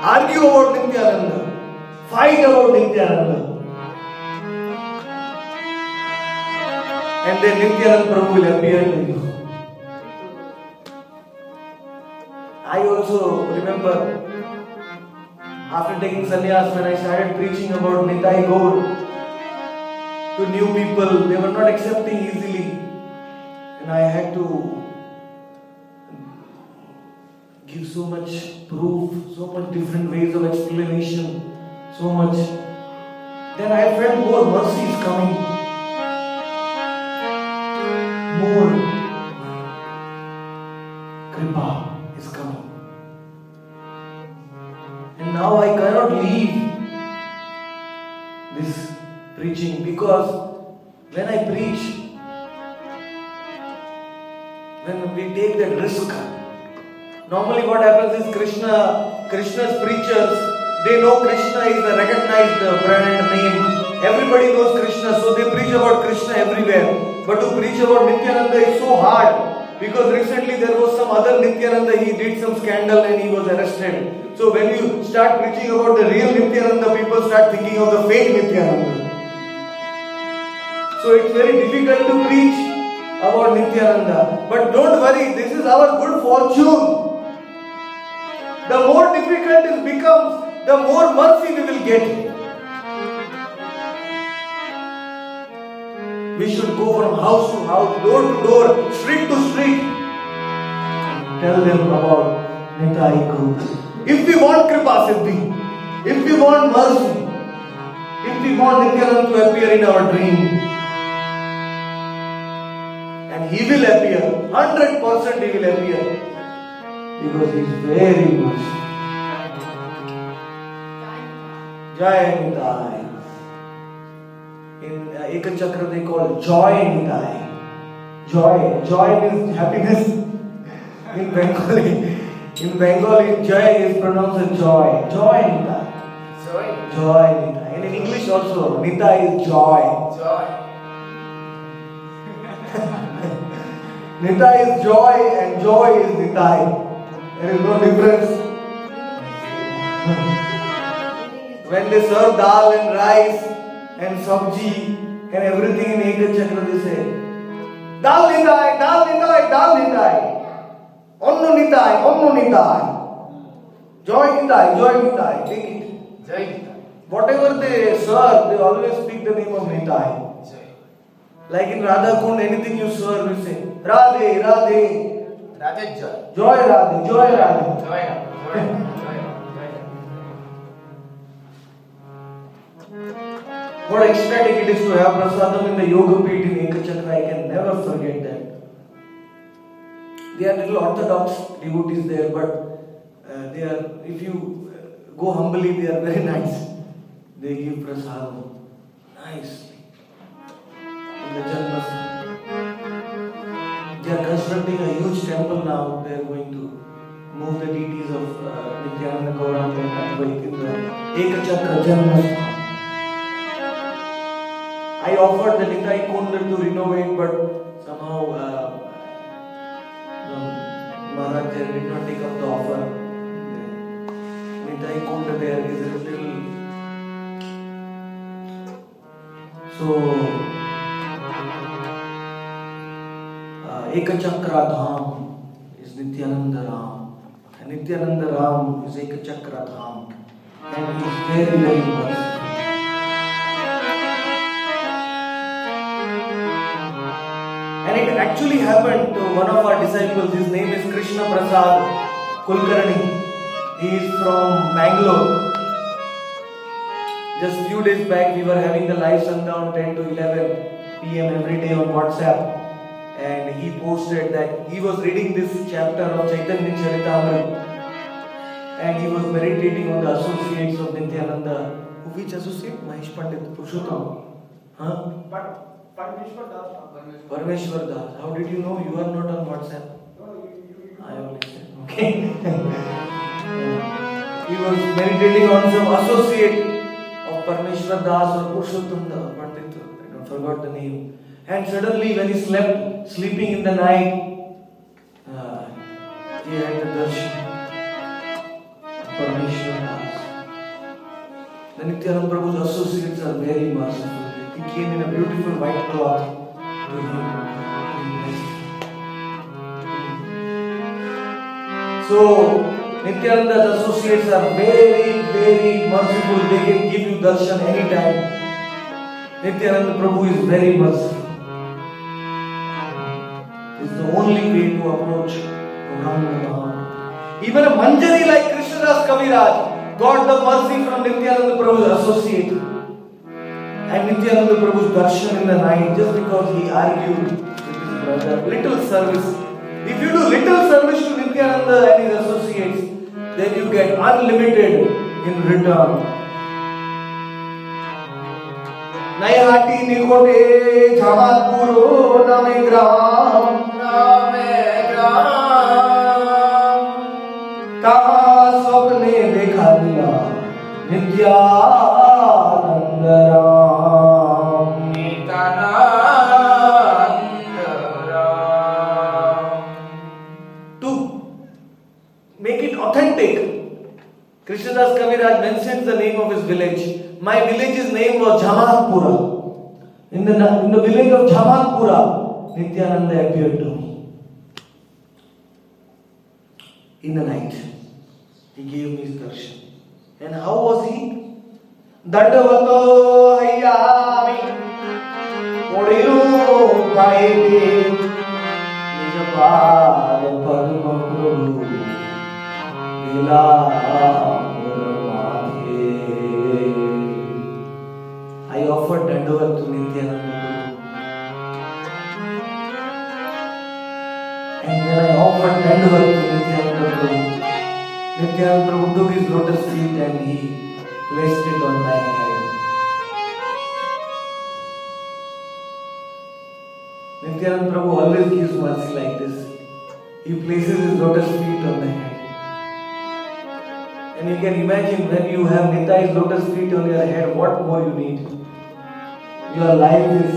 S1: Argue about Nityananda. Fight about Nityananda. And then Nityananda Prabhu will appear to you. I also remember after taking sannyas, when I started preaching about Nitai Gaur to new people, they were not accepting easily. And I had to give so much proof, so much different ways of explanation, so much. Then I felt more mercy is coming. More kripa is coming. And now I cannot leave this preaching, because when I preach, when we take that risk, normally what happens is Krishna's preachers, they know Krishna is a recognized brand name. Everybody knows Krishna, so they preach about Krishna everywhere. But to preach about Nityananda is so hard, because recently there was some other Nityananda, he did some scandal and he was arrested. So when you start preaching about the real Nityananda, people start thinking of the fake Nityananda. So it's very difficult to preach about Nityananda. But don't worry, this is our good fortune. The more difficult it becomes, the more mercy we will get. We should go from house to house, door to door, street to street, and tell them about Nitai Gaur. If we want Kripa Siddhi, if we want mercy, if we want Nityananda to appear in our dream, and he will appear, 100% he will appear, because he is very merciful. Jai Nitai. In Ekachakra they call joy Nitai. Joy means happiness. In Bengali, joy is pronounced as joy. Joy Nitai. Joy Nitai. And in English also, Nitai is joy. Nitai is joy and joy is Nitai. There is no difference. When they serve dal and rice and sabji and everything in Ekachakra, they say, Dal Nitai, Dal Nitai, Dal Nitai. Onnu Nitai, Onnu Nitai. Joy Nitai, Joy Nitai. Take it. Joy Nitai. Whatever they serve, they always speak the name of Nitai. Like in Radha Kund, anything you serve, you say, Radhe, Radhe. Radhe Joy. Joy Radhe, Joy Radhe. Joy Radhe. What ecstatic it is to have prasadam in the Yoga Pit in Ekachakra. I can never forget that. There are little orthodox devotees there, but they are, if you go humbly, they are very nice. They give prasadam nicely in the Janmasthana. They are constructing a huge temple now. They are going to move the deities of Nityananda, Gauranga and Advaita in the Ekachakra Janmasthana. I offered the Nitai Kund to renovate, but somehow Maharaj did not take up the offer. The Nitai Kund there is a little. So, Ekachakra Dham is Nityananda Ram, and Nityananda Ram is Ekachakra Dham, and he is very, very merciful. And it actually happened to one of our disciples. His name is Krishna Prasad Kulkarni. He is from Bangalore. Just few days back, we were having the live sundown 10 to 11 p.m. every day on WhatsApp. And he posted that he was reading this chapter of Chaitanya Charitamrita. And he was meditating on the associates of Nityananda. Which associate? Mahesh Pandit, Purushottam. Huh? Parmeshwar Das. How did you know? You are not on WhatsApp. I only said. Okay. He was meditating on some associate of Parmeshwar Das or Purushottam Pandit. I forgot the name. And suddenly, when he slept, sleeping in the night, he had the darshan of Parmeshwar Das. The Nityananda Prabhu's associates are very merciful. He came in a beautiful white cloth to him. So, Nityananda's associates are very, very merciful. They can give you darshan anytime. Nityananda Prabhu is very merciful. It's the only way to approach Mahamaham. Even a Manjari like Krishnadas Kaviraj got the mercy from Nityananda Prabhu's associate. And Nityananda Prabhu's darshan in the night just because he argued with his brother. Little service. If you do little service to Nityananda and his associates, then you get unlimited in return. Nayahati Nikote Jamatpuro Name Gram Taha Swapne Dekha Diya Nityananda Ram To make it authentic, Krishnadas Kaviraj mentions the name of his village. My village's name was Jamatpura. In the village of Jamatpura, Nityananda appeared to me. In the night, he gave me his darshan. And how was he? Dandavato Hayami Podiru Paide Nijapad Padma Prabhu Vila I offered dandavat to Nityananda Prabhu. And when I offered dandavat to Nityananda Prabhu, Nityananda Prabhu took his lotus feet and he placed it on my head. Nityananda Prabhu always gives mercy like this. He places his lotus feet on the head. And you can imagine when you have Nitai's lotus feet on your head, what more you need. Your life is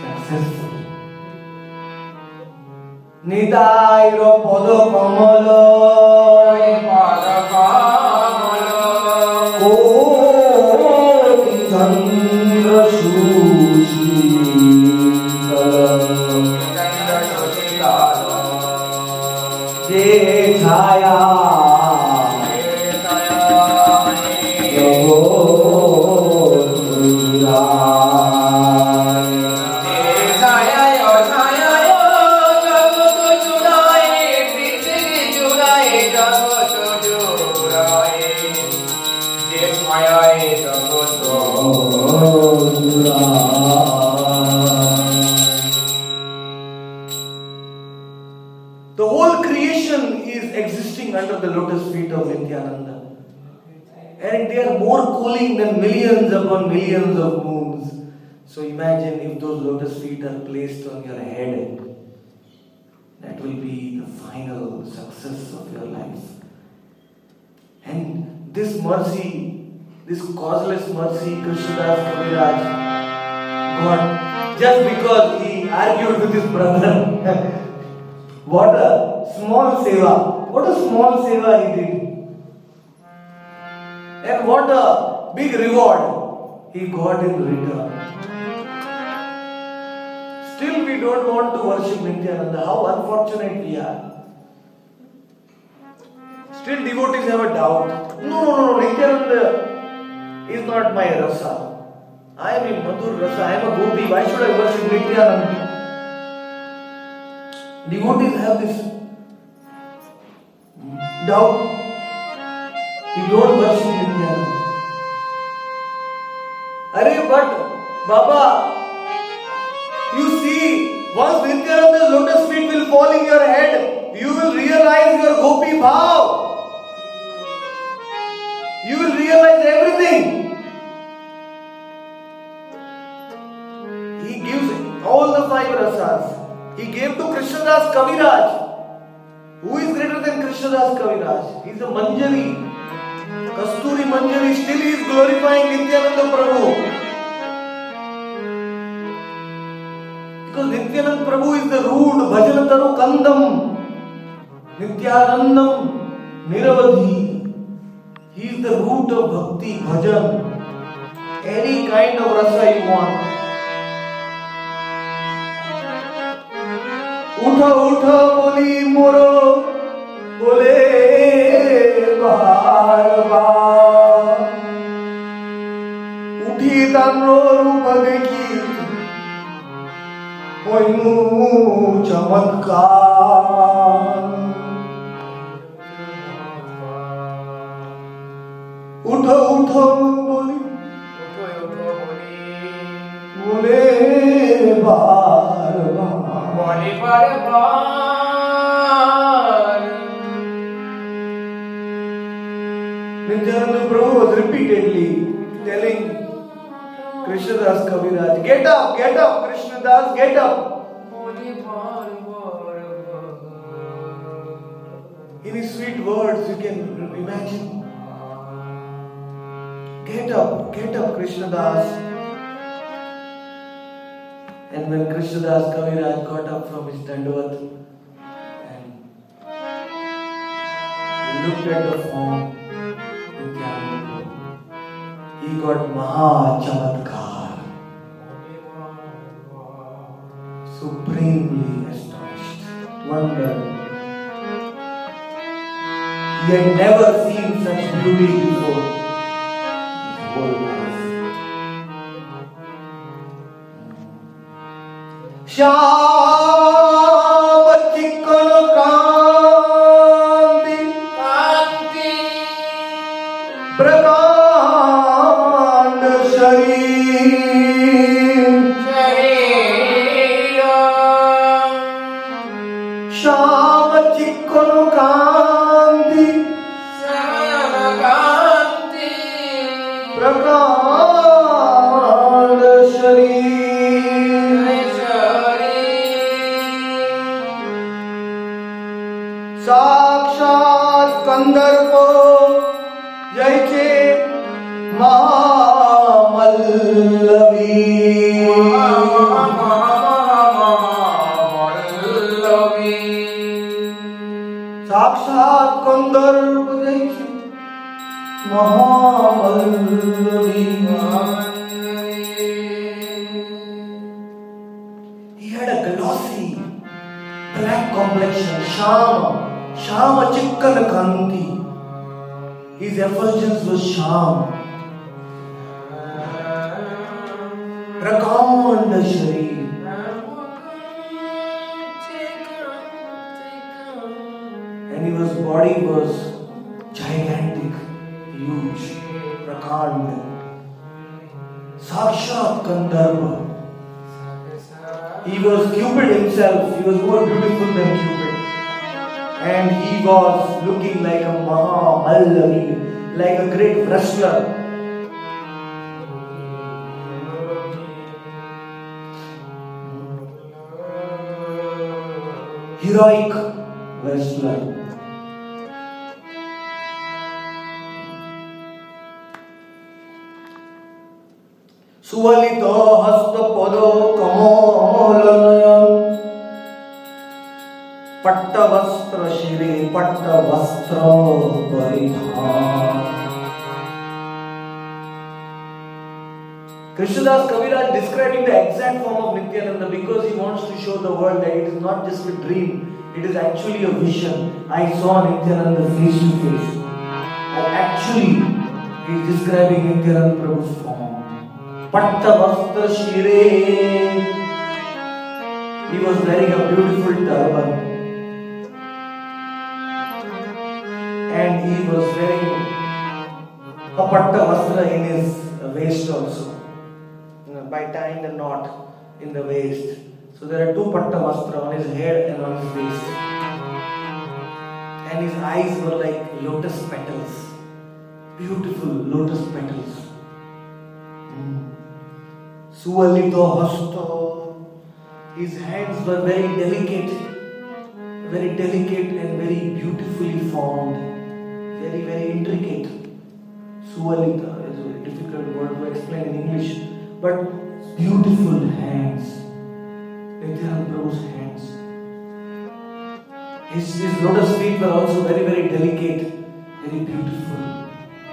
S1: successful. Nitai ro podo kamala koti chandra shushi je chaya The whole creation is existing under the lotus feet of Nityananda. And they are more cooling than millions upon millions of moons. So imagine if those lotus feet are placed on your head. That will be the final success of your life. And this mercy, this causeless mercy, Krishnadas Kaviraj got just because he argued with his brother. What a small seva. What a small seva he did. And what a big reward he got in return. Still we don't want to worship Nityananda. How unfortunate we are. Still devotees have a doubt. No, Nityananda is not my rasa. I am in Madhur rasa. I am a gopi. Why should I worship Nityananda? Devotees have this doubt. You don't worship Nityananda. But Baba, you see, once Nityananda's lotus feet will fall in your head, you will realize your gopi bhav. You will realize everything. He gives all the five rasas. He gave to Krishnadas Kaviraj. Who is greater than Krishnadas Kaviraj? He is a Manjari. Kasturi Manjari still is glorifying Nityananda Prabhu. Because Nityananda Prabhu is the root, Bhajanataru Kandam, Nityanandam, Niravadhi. He is the root of Bhakti, Bhajan. Any kind of rasa you want. Utha utha boli moro, bole तारो रूप देखी कोइनु चमत्कार उठो उठो बोली बोले बार बार Nityananda Prabhu was repeatedly telling Krishnadas Kaviraj, get up, Krishnadas, get up. In his sweet words, you can imagine. Get up, Krishnadas. And when Krishnadas Kaviraj got up from his dandavat and he looked at the form, he got Maha Chamatkar, supremely astonished, wondered. He had never seen such beauty before. His whole life. Shyam Chikkan Kanti Prakand Sharir Shyam Chikkan Kanti Prakand Sharir साक्षात कंदर्प जैसे महामल्लवी साक्षात कंदर्प जैसे महामल्लवी. He had a glossy black complexion, Shama Chikkan Kanti. His effulgence was Sham. Prakand Sharir. And his body was gigantic, huge, Prakand. Sakshat Gandharva. He was Cupid himself. He was more beautiful than Cupid. And he was looking like a Mahamallavi, like a great wrestler. Heroic wrestler. Suvalito hasta podo kamolayan patta vastra shire patta vastra paridhan. Krishnadas Kaviraj describing the exact form of Nityananda because he wants to show the world that it is not just a dream, it is actually a vision. I saw Nityananda face to face. And actually, he is describing Nityananda Prabhu's form. Patta vastra shire. He was wearing a beautiful turban. And he was wearing a patta vastra in his waist also. By tying the knot in the waist. So there are two patta vastra on his head and on his waist. And his eyes were like lotus petals. Beautiful lotus petals. Suvalito hasto. His hands were very delicate and very beautifully formed. Very, very intricate. Suvalita is a very difficult word to explain in English. But beautiful hands. Nityananda Prabhu's hands. His lotus feet were also very, very delicate, very beautiful,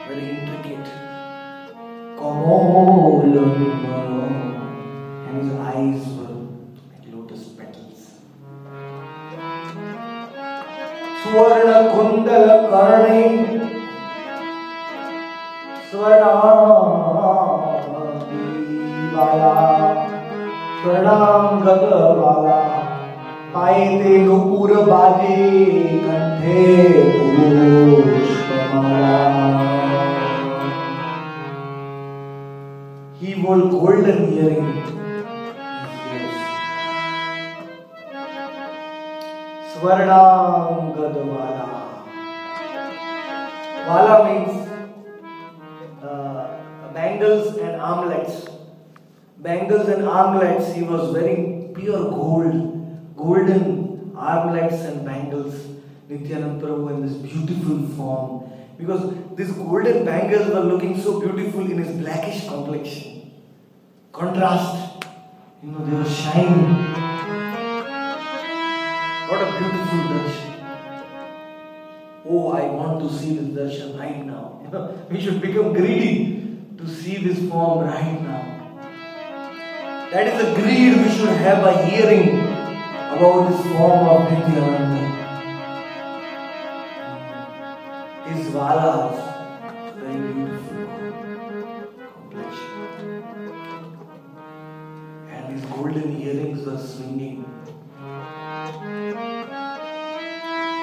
S1: very intricate. And his eyes were like lotus petals. Swarna Kundala Karni Swarna वाला प्रणाम गद वाला पाए ते नुपुर बाजे कंठे पुष्पमाला. He wore golden earring. Swarnam Gadwala. Wala means bangles and armlets. Bangles and armlets. He was wearing pure gold, golden armlets and bangles. Nityanand Prabhu in this beautiful form. Because these golden bangles were looking so beautiful in his blackish complexion. Contrast. They were shining. What a beautiful darshan. Oh, I want to see this darshan right now. We should become greedy to see this form right now. That is the greed we should have by hearing about this form of Nityananda. His valas, very beautiful complexion. And his golden earrings were swinging.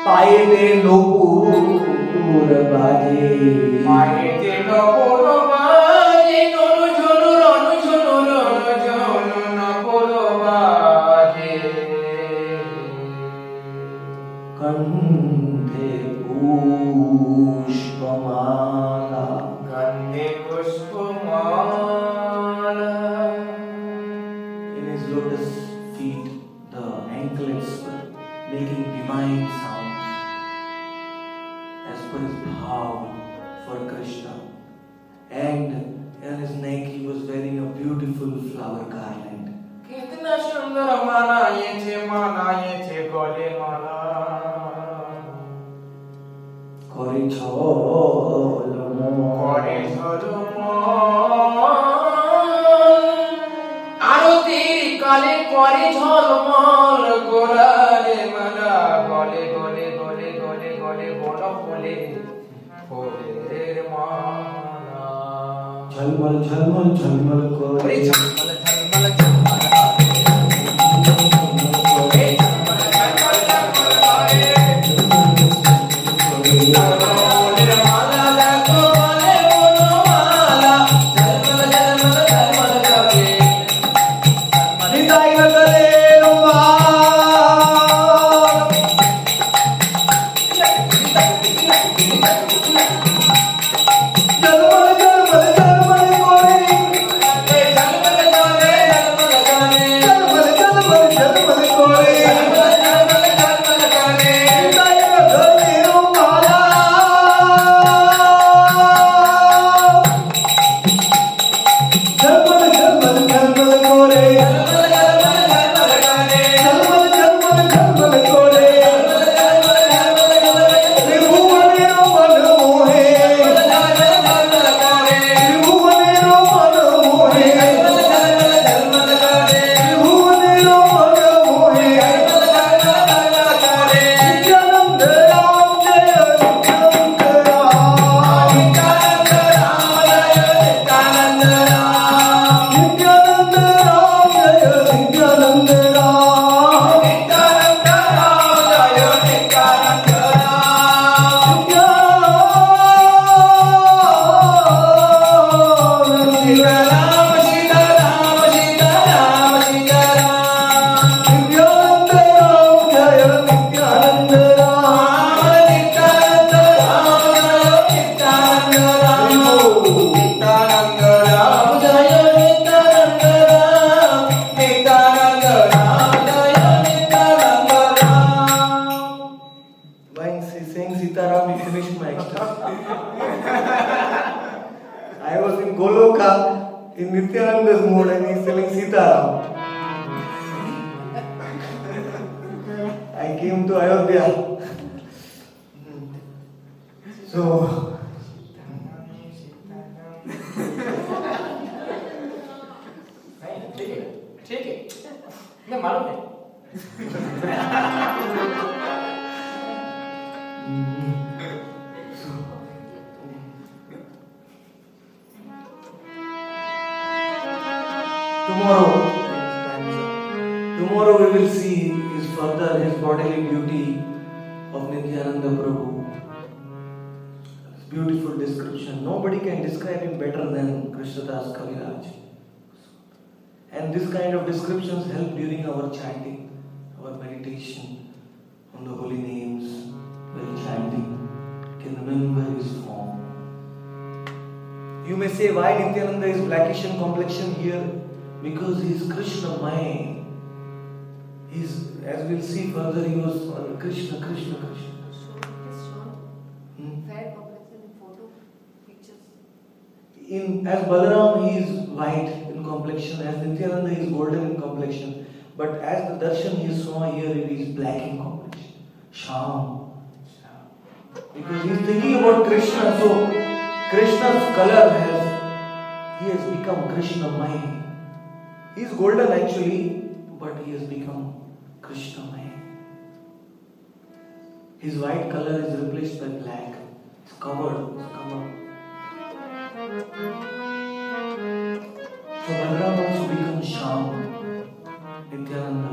S1: पाए ते नूपुर बाजे पाए ते नूपुर बाजे नोनु झोनु रोनु झोनु रोनु झोनु नूपुर बाजे कंठे पुष्पमाला कंठे पुष्पमाला. In his lotus feet the anklets were making divine sound as per his bhav for Krishna, and on his neck he was wearing a beautiful flower garland. Kitna sundar manaye che gole mala kore chholmo aroti kale kore jholmol golale mala gole gole gole gole gole bono phole pholer mala jhalmal jhalmal jhalmal kore jhalmal jhalmal jhalmal in Nityananda's mood and he's selling Sitaram. I came to Ayodhya. So, ठीक है, मैं मालूम है. Tomorrow we will see his bodily beauty of Nityananda Prabhu. Beautiful description. Nobody can describe him better than Krishnadas Kaviraj. And this kind of descriptions help during our chanting, our meditation on the holy names, while chanting. You can remember his form. You may say, why Nityananda is blackish in complexion here? Because he is Krishnamaya. As we'll see further, he was Krishna.
S2: Fair complexion in photo, pictures.
S1: As Balaram, he is white in complexion. As Nityananda, he is golden in complexion. But as the darshan he saw here, he is black in complexion. Sham. Because he is thinking about Krishna. So Krishna's color he has become Krishnamaya. He is golden actually, but he has become Krishnamaya. His white color is replaced by black. It's covered. So Balaram also becomes Sham, Nityananda.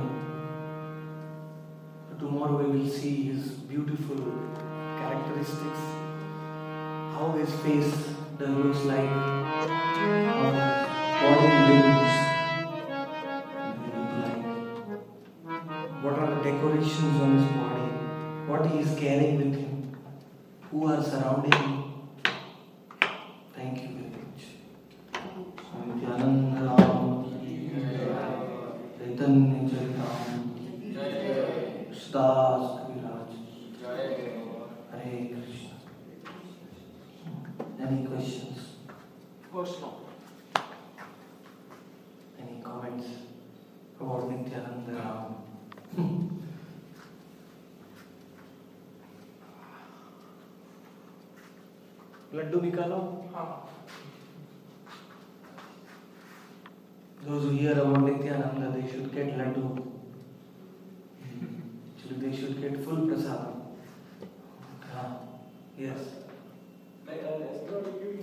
S1: So tomorrow we will see his beautiful characteristics, how his face looks like, how his body limbs look like, what are the decorations on his body, what he is carrying with him, who are surrounding him. Thank you very much. Nityananda Ram Chaitanya Charitamrita Krishnadas Kaviraj Hare Krishna. Any questions?
S3: Of course no.
S1: Any comments about Nityananda Ram? Laddu निकालो. Those who hear about Nityananda, they should get laddu. They should get full prasadam. Yes.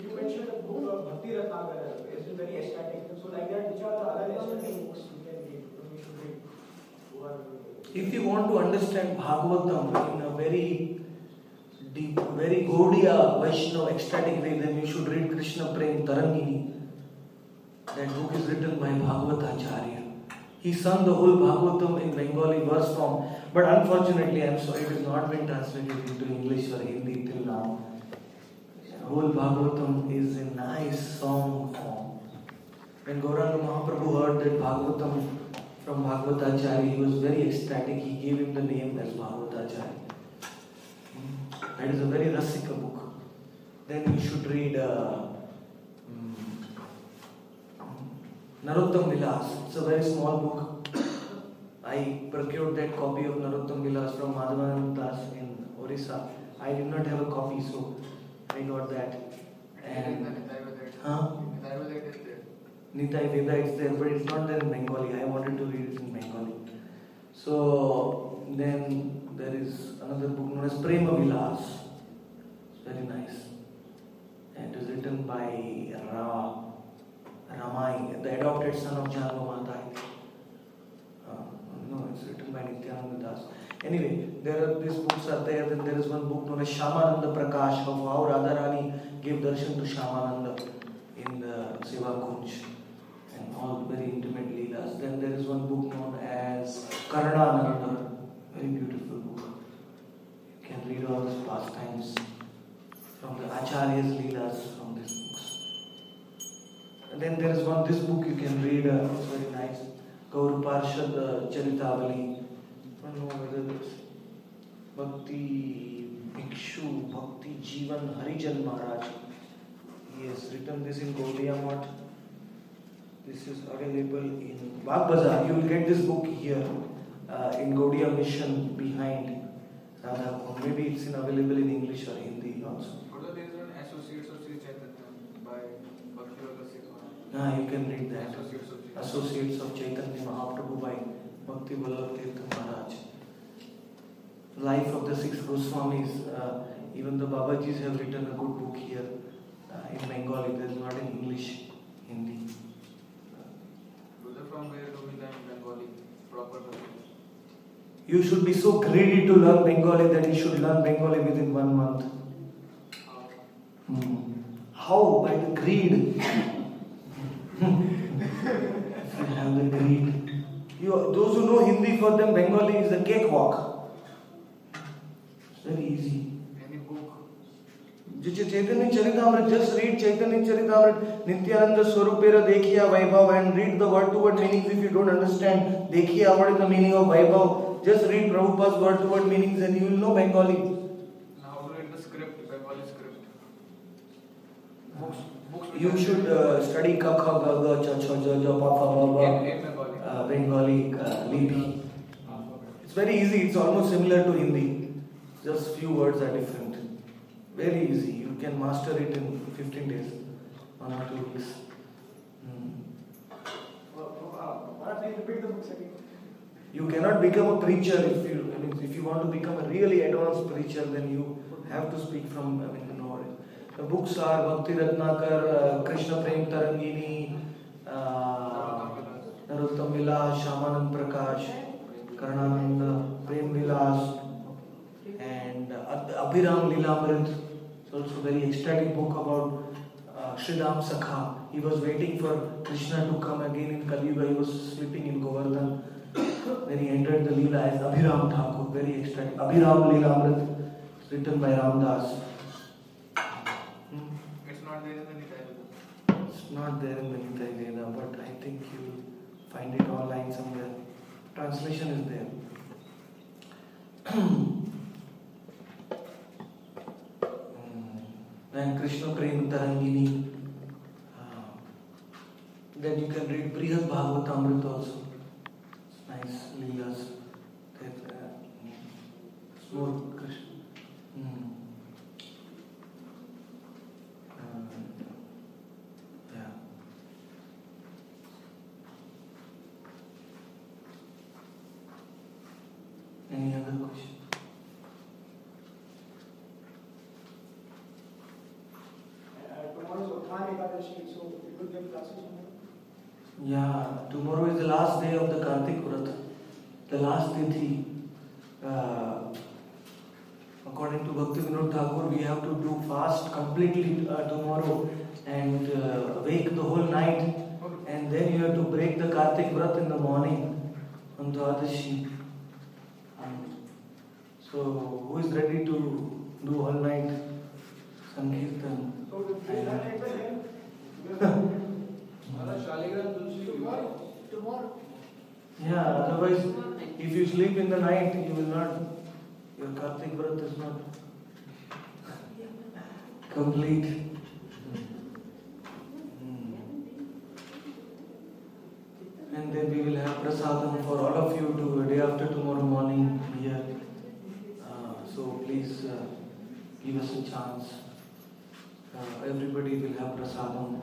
S3: You mentioned a book of Bhakti Ratnakara. It's very ecstatic. So like that, which are the other ecstatic books we can read? We should read.
S1: If you want to understand Bhagavatam in a very deep, very Gaudiya Vaishnava ecstatic way, then you should read Krishna Prem Tarangini. That book is written by Bhagavatacharya. He sung the whole Bhagavatam in Bengali verse form, but unfortunately, I'm sorry, it has not been translated into English or Hindi till now. The whole Bhagavatam is in nice song form. When Gauranga Mahaprabhu heard that Bhagavatam from Bhagavatacharya, he was very ecstatic. He gave him the name as Bhagavatacharya. That is a very rasika book. Then you should read Narottam Vilas. It's a very small book. I procured that copy of Narottam Vilas from Madhavanand Das in Orissa. I did not have a copy, so I got that. And Nitai Veda is there, but it's not there in Bengali. I wanted to read it in Bengali. So then there is another book known as Prema Vilas. It's very nice. And it is written by Ramai, the adopted son of Janma Mata. No, it's written by Nityananda Das. Anyway, these books are there. Then there is one book known as Shamananda Prakash, of how Radharani gave darshan to Shamananda in the Seva Kunj. And all very intimate leelas. Then there is one book known as Karanananda, very beautiful book. You can read all these pastimes from the Acharya's leelas from these books. And then there is this book you can read, it's very nice. Gaur Parshad Charitavali. I don't know whether it's Bhakti Bhikshu, Bhakti Jivan Harijan Maharaj. He has written this in Gaudiya Math. This is available in Bagh Bazaar. You will get this book here in Gaudiya Mission behind Radha Kund. Maybe it's available in English or Hindi also.
S3: Also, there is an Associates of Sri Chaitanya by Bhakti Vallabh.
S1: You can read that. Associates of Chaitanya Mahaprabhu by Bhakti Vallabh Maharaj. Life of the six Goswamis. Even the Babajis have written a good book here in Bengali. There is not in English, Hindi.
S4: from where to we learn Bengali proper?
S1: You should be so greedy to learn Bengali that you should learn Bengali within 1 month. How? By the greed. If you have the greed. Those who know Hindi, for them Bengali is a cakewalk. It's very easy.
S4: Any book?
S1: Chaitanya Charitamrita, just read Chaitanya Charitamrita, Nityananda Swarupera Dekhiya Vaibhav, and read the word to word meanings. If you don't understand Dekhiya, what is the meaning of Vaibhav, just read Prabhupada's word to word meanings and you will know Bengali.
S4: Now to read the script, Bengali script. Books.
S1: You should study Kakha, Gaga, Cha, Cha, Ja, Ja, Pa, Pa, Ba, Ba,
S4: In Bengali.
S1: Bengali Lipi. It's very easy, it's almost similar to Hindi. Just few words are different. Very easy. You can master it in 15 days, 1 or 2 weeks.
S3: Why don't you repeat the books again?
S1: You cannot become a preacher if you want to become a really advanced preacher, then you have to speak from knowledge. The books are Bhakti Ratnakar, Krishna Prem Tarangini, Narottam Vilas, Shamanand Prakash, Karnananda, Prem Vilas, and Abhiram Lilamrit. It's also a very ecstatic book about Sridham Sakha. He was waiting for Krishna to come again in Kali Yuga. He was sleeping in Govardhan. Then he entered the Leela as Abhiram Thakur. Very ecstatic. Abhiram Lilamrit, written by Ramdas.
S4: It's not there in the Nitai.
S1: It's not there in the Nitai Veda, but I think you will find it online somewhere. Translation is there. And Krishna Prem Tarangini. Then you can read Brihad Bhagavatamrita also. It's nice Leelas. It's more Krishna. Yeah. Any other question?
S3: Tomorrow is Utthan Ekadashi, so you will give classes tomorrow?
S1: Yeah, tomorrow is the last day of the Kartik Vrat, the last Tithi. According to Bhakti Vinod Thakur, we have to do fast completely tomorrow and wake the whole night, and then you have to break the Kartik Vrat in the morning on Dwadashi. So, who is ready to do all night Sankirtan?
S3: So will you not take the name?
S2: Tomorrow.
S1: Yeah, otherwise, if you sleep in the night, you will not, your Kartik Vrat is not complete. And then we will have prasadam for all of you to day after tomorrow morning here. So please give us a chance. Everybody will have prasadam.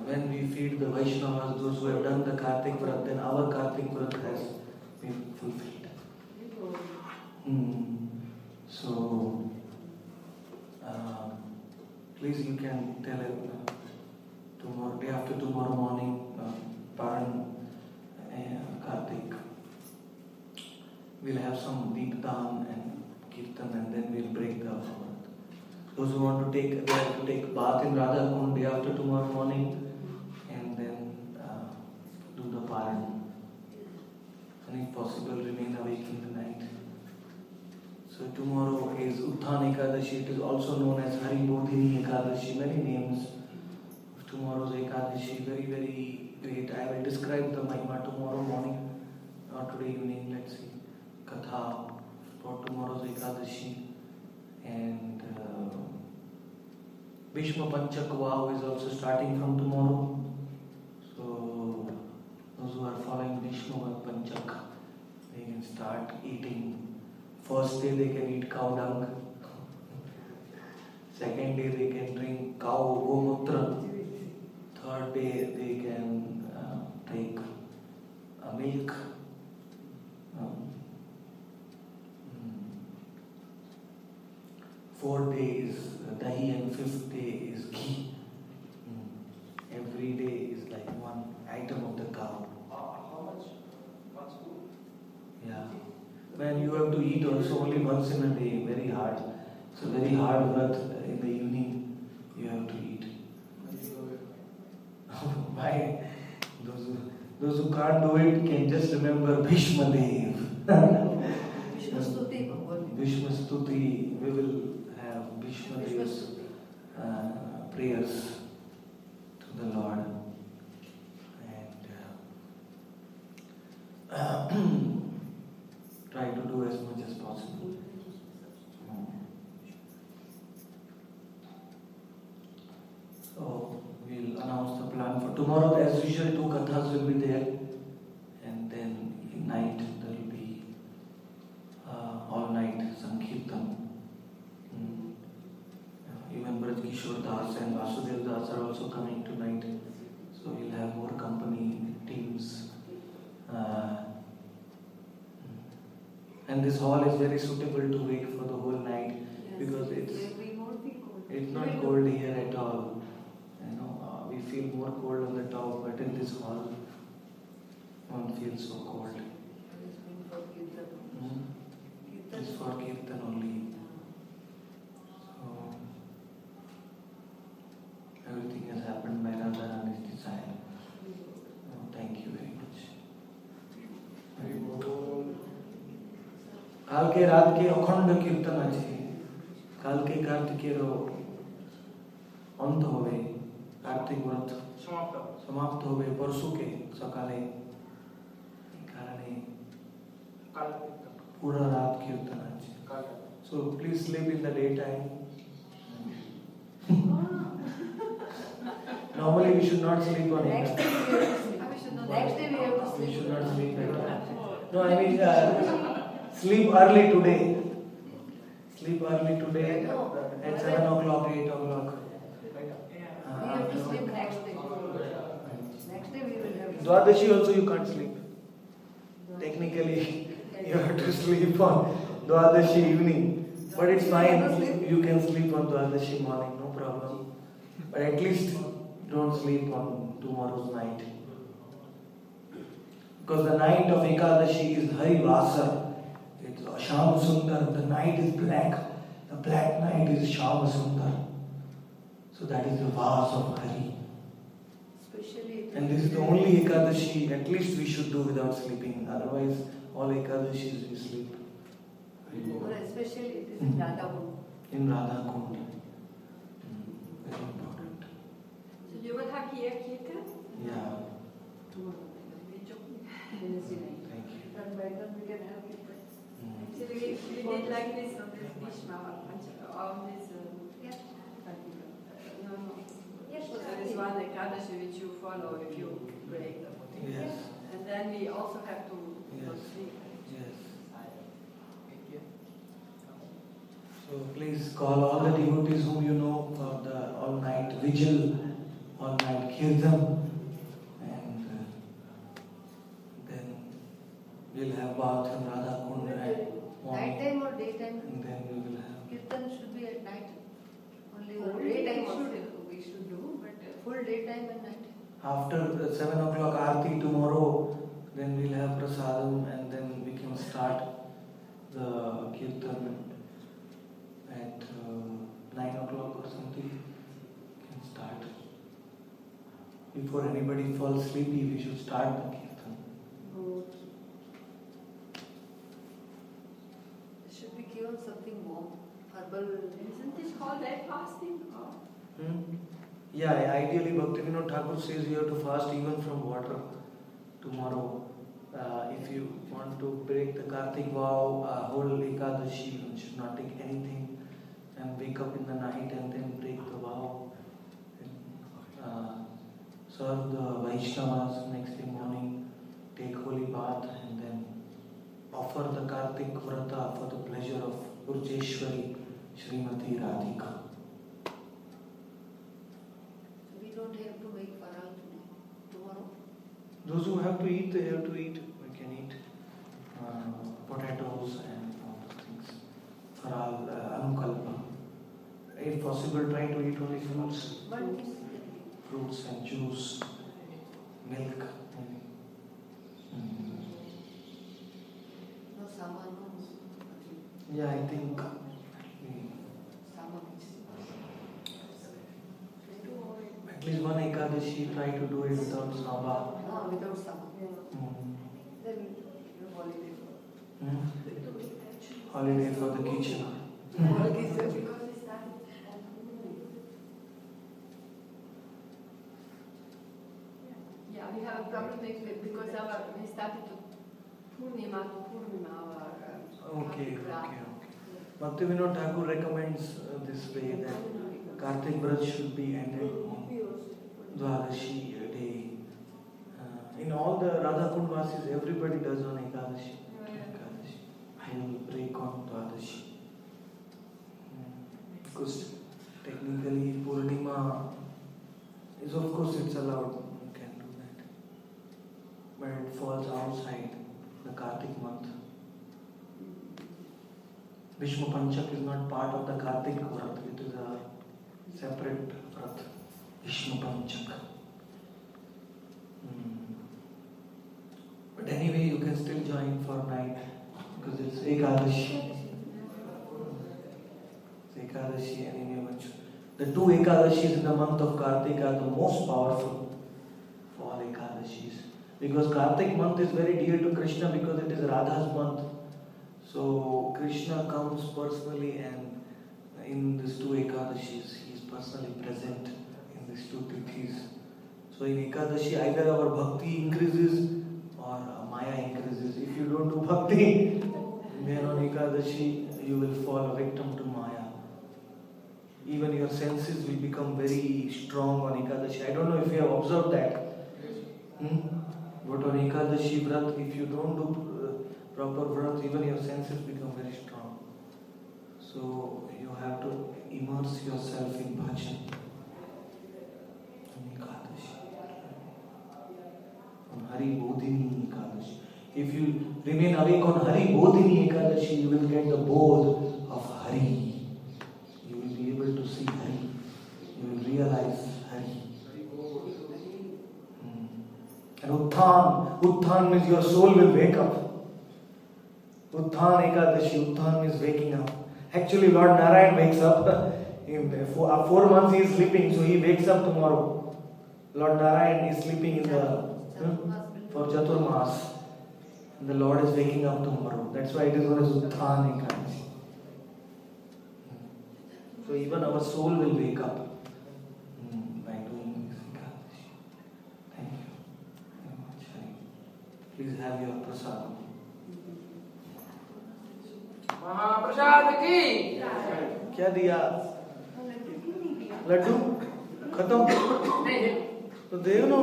S1: When we feed the Vaishnavas, those who have done the Kartik Vrat, then our Kartik Vrat has been fulfilled. So, please you can tell tomorrow, day after tomorrow morning, Paran Kartik. We'll have some Deepdan and Kirtan, and then we'll break the Vrat. Those who want to take, they have to take bath in Radha Kund day after tomorrow morning, and then do the Paran. And if possible, remain awake in the night. So tomorrow is Utthan Ekadashi. It is also known as Hari Bodhini Ekadashi. Many names of tomorrow's Ekadashi. Very, very great. I will describe the Mahima tomorrow morning or today evening. Let's see. Katha for tomorrow's Ekadashi. And Bhishma Panchak Vav is also starting from tomorrow. So those who are following Bhishma Panchak, they can start eating. First day they can eat cow dung. Second day they can drink cow gomutra. Third day they can take milk. Fourth day is dahi and fifth day is ghee. Every day is like one item of the cow.
S3: school.
S1: Yeah. Man, you have to eat also only once in a day. Very hard. It's a very hard vrat in the evening. You have to eat. Why? Those who can't do it can just remember Bhishma Dev.
S2: Vishnu Stuti Bhagwan.
S1: Bhishma Stuti. We will have Bhishma
S2: Vishnu
S1: Dev's
S2: Stuti.
S1: prayers to the Lord. And try to do as much as possible. So we'll announce the plan for tomorrow. As usual, 2 kathas will be there, and then in night there will be all night Sankirtan. Even Braj Kishore Das and Vasudev Das are also coming tonight, so we'll have more company teams. And this hall is very suitable to wait for the whole night because
S2: We won't be cold.
S1: it's not cold here at all. We feel more cold on the top, but in this hall, one feels so cold.
S2: It's been for Kirtan.
S1: It's for Kirtan only. So, everything has happened by Radharani's desire. Thank you very much. काल के रात के अखंड कीर्तन আছে কাল के कार्तिकेर अंत হবে कार्तिक व्रत समाप्त হবে परसों के सकाले कारण पूरा रात कीर्तन আছে so please sleep in the daytime. Normally we should not sleep on
S2: Next
S1: it.
S2: day we have to sleep. Next day we have to sleep.
S1: We should not sleep at all. No, I mean sleep early today. Sleep early today at 7 o'clock, 8 o'clock.
S2: We have to sleep next day. Next day we will have to
S1: Dwadashi also you can't sleep. Technically, you have to sleep on Dwadashi evening. But it's fine. You can sleep on Dwadashi morning, no problem. But at least don't sleep on tomorrow's night. Because the night of Ekadashi is Hari Vasar. It's Shama Sundar. The night is black. The black night is Shama Sundar. So that is the Vas of Hari.
S2: especially.
S1: And this is the only Ekadashi at least we should do without sleeping. Otherwise, all Ekadashis we sleep.
S2: Or especially it is in Radha Kund.
S1: In Radha Kund. Very important.
S5: So you will have here Kirtan?
S1: Yeah.
S2: Wednesday night.
S1: Thank you.
S2: And by then we can have it.
S5: Actually, we did like this on this Bhishma, on this.
S2: Yeah.
S5: No.
S2: Yes,
S5: So there is one Ekadashi which you follow if you break the body.
S1: Yes.
S5: And then we also have to go
S1: Yes.
S5: sleep.
S1: Yes. So please call all the devotees whom you know for the all-night vigil, all-night kirtan, and then we'll have bath in Radha Kund at morning,
S2: Night time or daytime?
S1: and then we will have.
S2: Kirtan should be at night. Only
S5: Only
S2: daytime
S5: should-
S2: we should do, but full daytime and night.
S1: After the 7 o'clock Aarti tomorrow, then we'll have prasadam and then we can start the kirtan at 9 o'clock or something. We can start. Before anybody falls sleepy, we should start the kirtan.
S2: Should be given something warm, herbal.
S5: Isn't this called that fasting? Or?
S1: Yeah, ideally Bhaktivinoda Thakur says you have to fast even from water tomorrow. If you want to break the Kartik vow, whole Ekadashi, you should not take anything and wake up in the night and then break the vow. Serve the Vaishnavas next day morning, take holy bath and then offer the Kartik Vrata for the pleasure of Urjeshwari Srimati Radhika.
S2: We don't have to make faral today. Tomorrow.
S1: Those who have to eat, they have to eat. We can eat potatoes and all those things. Faral, anukalpa. If possible, try to eat only fruits.
S2: One piece.
S1: Fruits and juice, milk.
S2: Saman.
S1: Yeah, I think.
S2: Saman.
S1: At least one Ekadashi, try to do it without Saba.
S2: No, without Saman. Then holiday.
S1: Holiday for the kitchen.
S5: Yeah, we have a problem because we started to Purnima our
S1: Okay. Bhaktivinoda Thakur recommends this way that Kartik Vrat should be ended on Dwadashi day. In all the Radha Kundvasis, everybody does on Ekadashi. I will break on Dwadashi. Because technically Purnima is, of course, it's allowed. You can do that. But it falls outside the Kartik month. Bhishma Panchak is not part of the Kartik Vrat. It is a separate Vrat. Bhishma Panchak. But anyway, you can still join for night because it's Ekadashi. It's Ekadashi anyway. The two Ekadashis in the month of Kartik are the most powerful of all Ekadashis. Because Kartik month is very dear to Krishna because it is Radha's month. So Krishna comes personally and in these two Ekadashis, he is personally present in these two Tithis. So in Ekadashi, either our bhakti increases or Maya increases. If you don't do bhakti, then on Ekadashi, you will fall a victim to Maya. Even your senses will become very strong on Ekadashi. I don't know if you have observed that. But on Ekadashi Vrat, if you don't do proper Vrat, even your senses become very strong. So you have to immerse yourself in bhajan on Ekadashi. On Hari Bodhini Ekadashi. If you remain awake on Hari Bodhini Ekadashi, you will get the bodh of Hari. You will be able to see Hari. You will realize Hari. And Utthan means your soul will wake up. Utthan Ekadashi, Utthan means waking up. Actually, Lord Narayan wakes up. For 4 months he is sleeping, so he wakes up tomorrow. Lord Narayan is sleeping in the for Chaturmas. And the Lord is waking up tomorrow. That's why it is known as Utthan Ekadashi. So even our soul will wake up by doing this Ekadashi. Thank you very much. Please have your prasadam.
S4: महाप्रसाद की
S1: क्या दिया? लड्डू खत्म तो देव no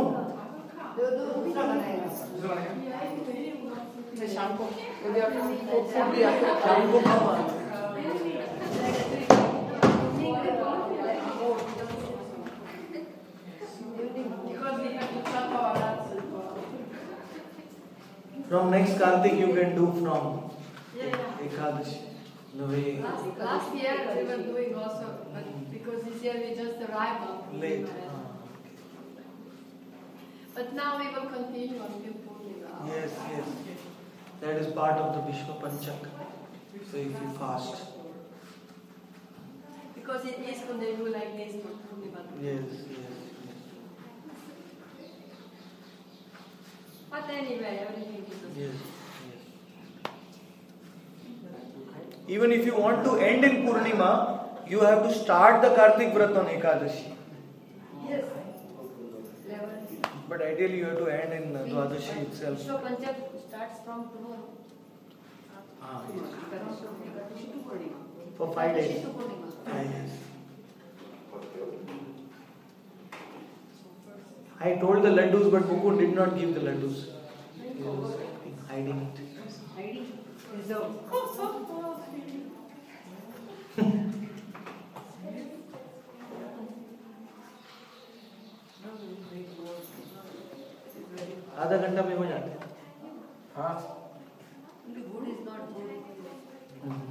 S2: दूसरा बनाएगा
S1: शाम को खावा From next Kartik you can do from Ekadashi. No way.
S5: Last year we were doing also, but because this year we just arrived
S1: Late.
S5: But now we will continue until Purnima.
S1: Yes. That is part of the Bhishma Panchak. So if you fast.
S5: Because it is when they do like this for Purnima.
S1: Yes.
S5: But anyway, everything is the same.
S1: Yes. Even if you want to end in Purnima, you have to start the Kartik Vrat on Ekadashi.
S2: Yes.
S1: But ideally you have to end in Dwadashi itself.
S2: Vishnu Panchak starts from tomorrow.
S1: Yes.
S2: Shittu Purnima.
S1: For 5 days.
S2: Shittu Purnima.
S1: Yes. I told the laddus, but Mukund did not give the laddus. He was hiding it.
S2: Hiding. Reserved. आधा घंटा में हो जाते हैं।
S4: हाँ
S2: Good is not good.
S1: Hmm.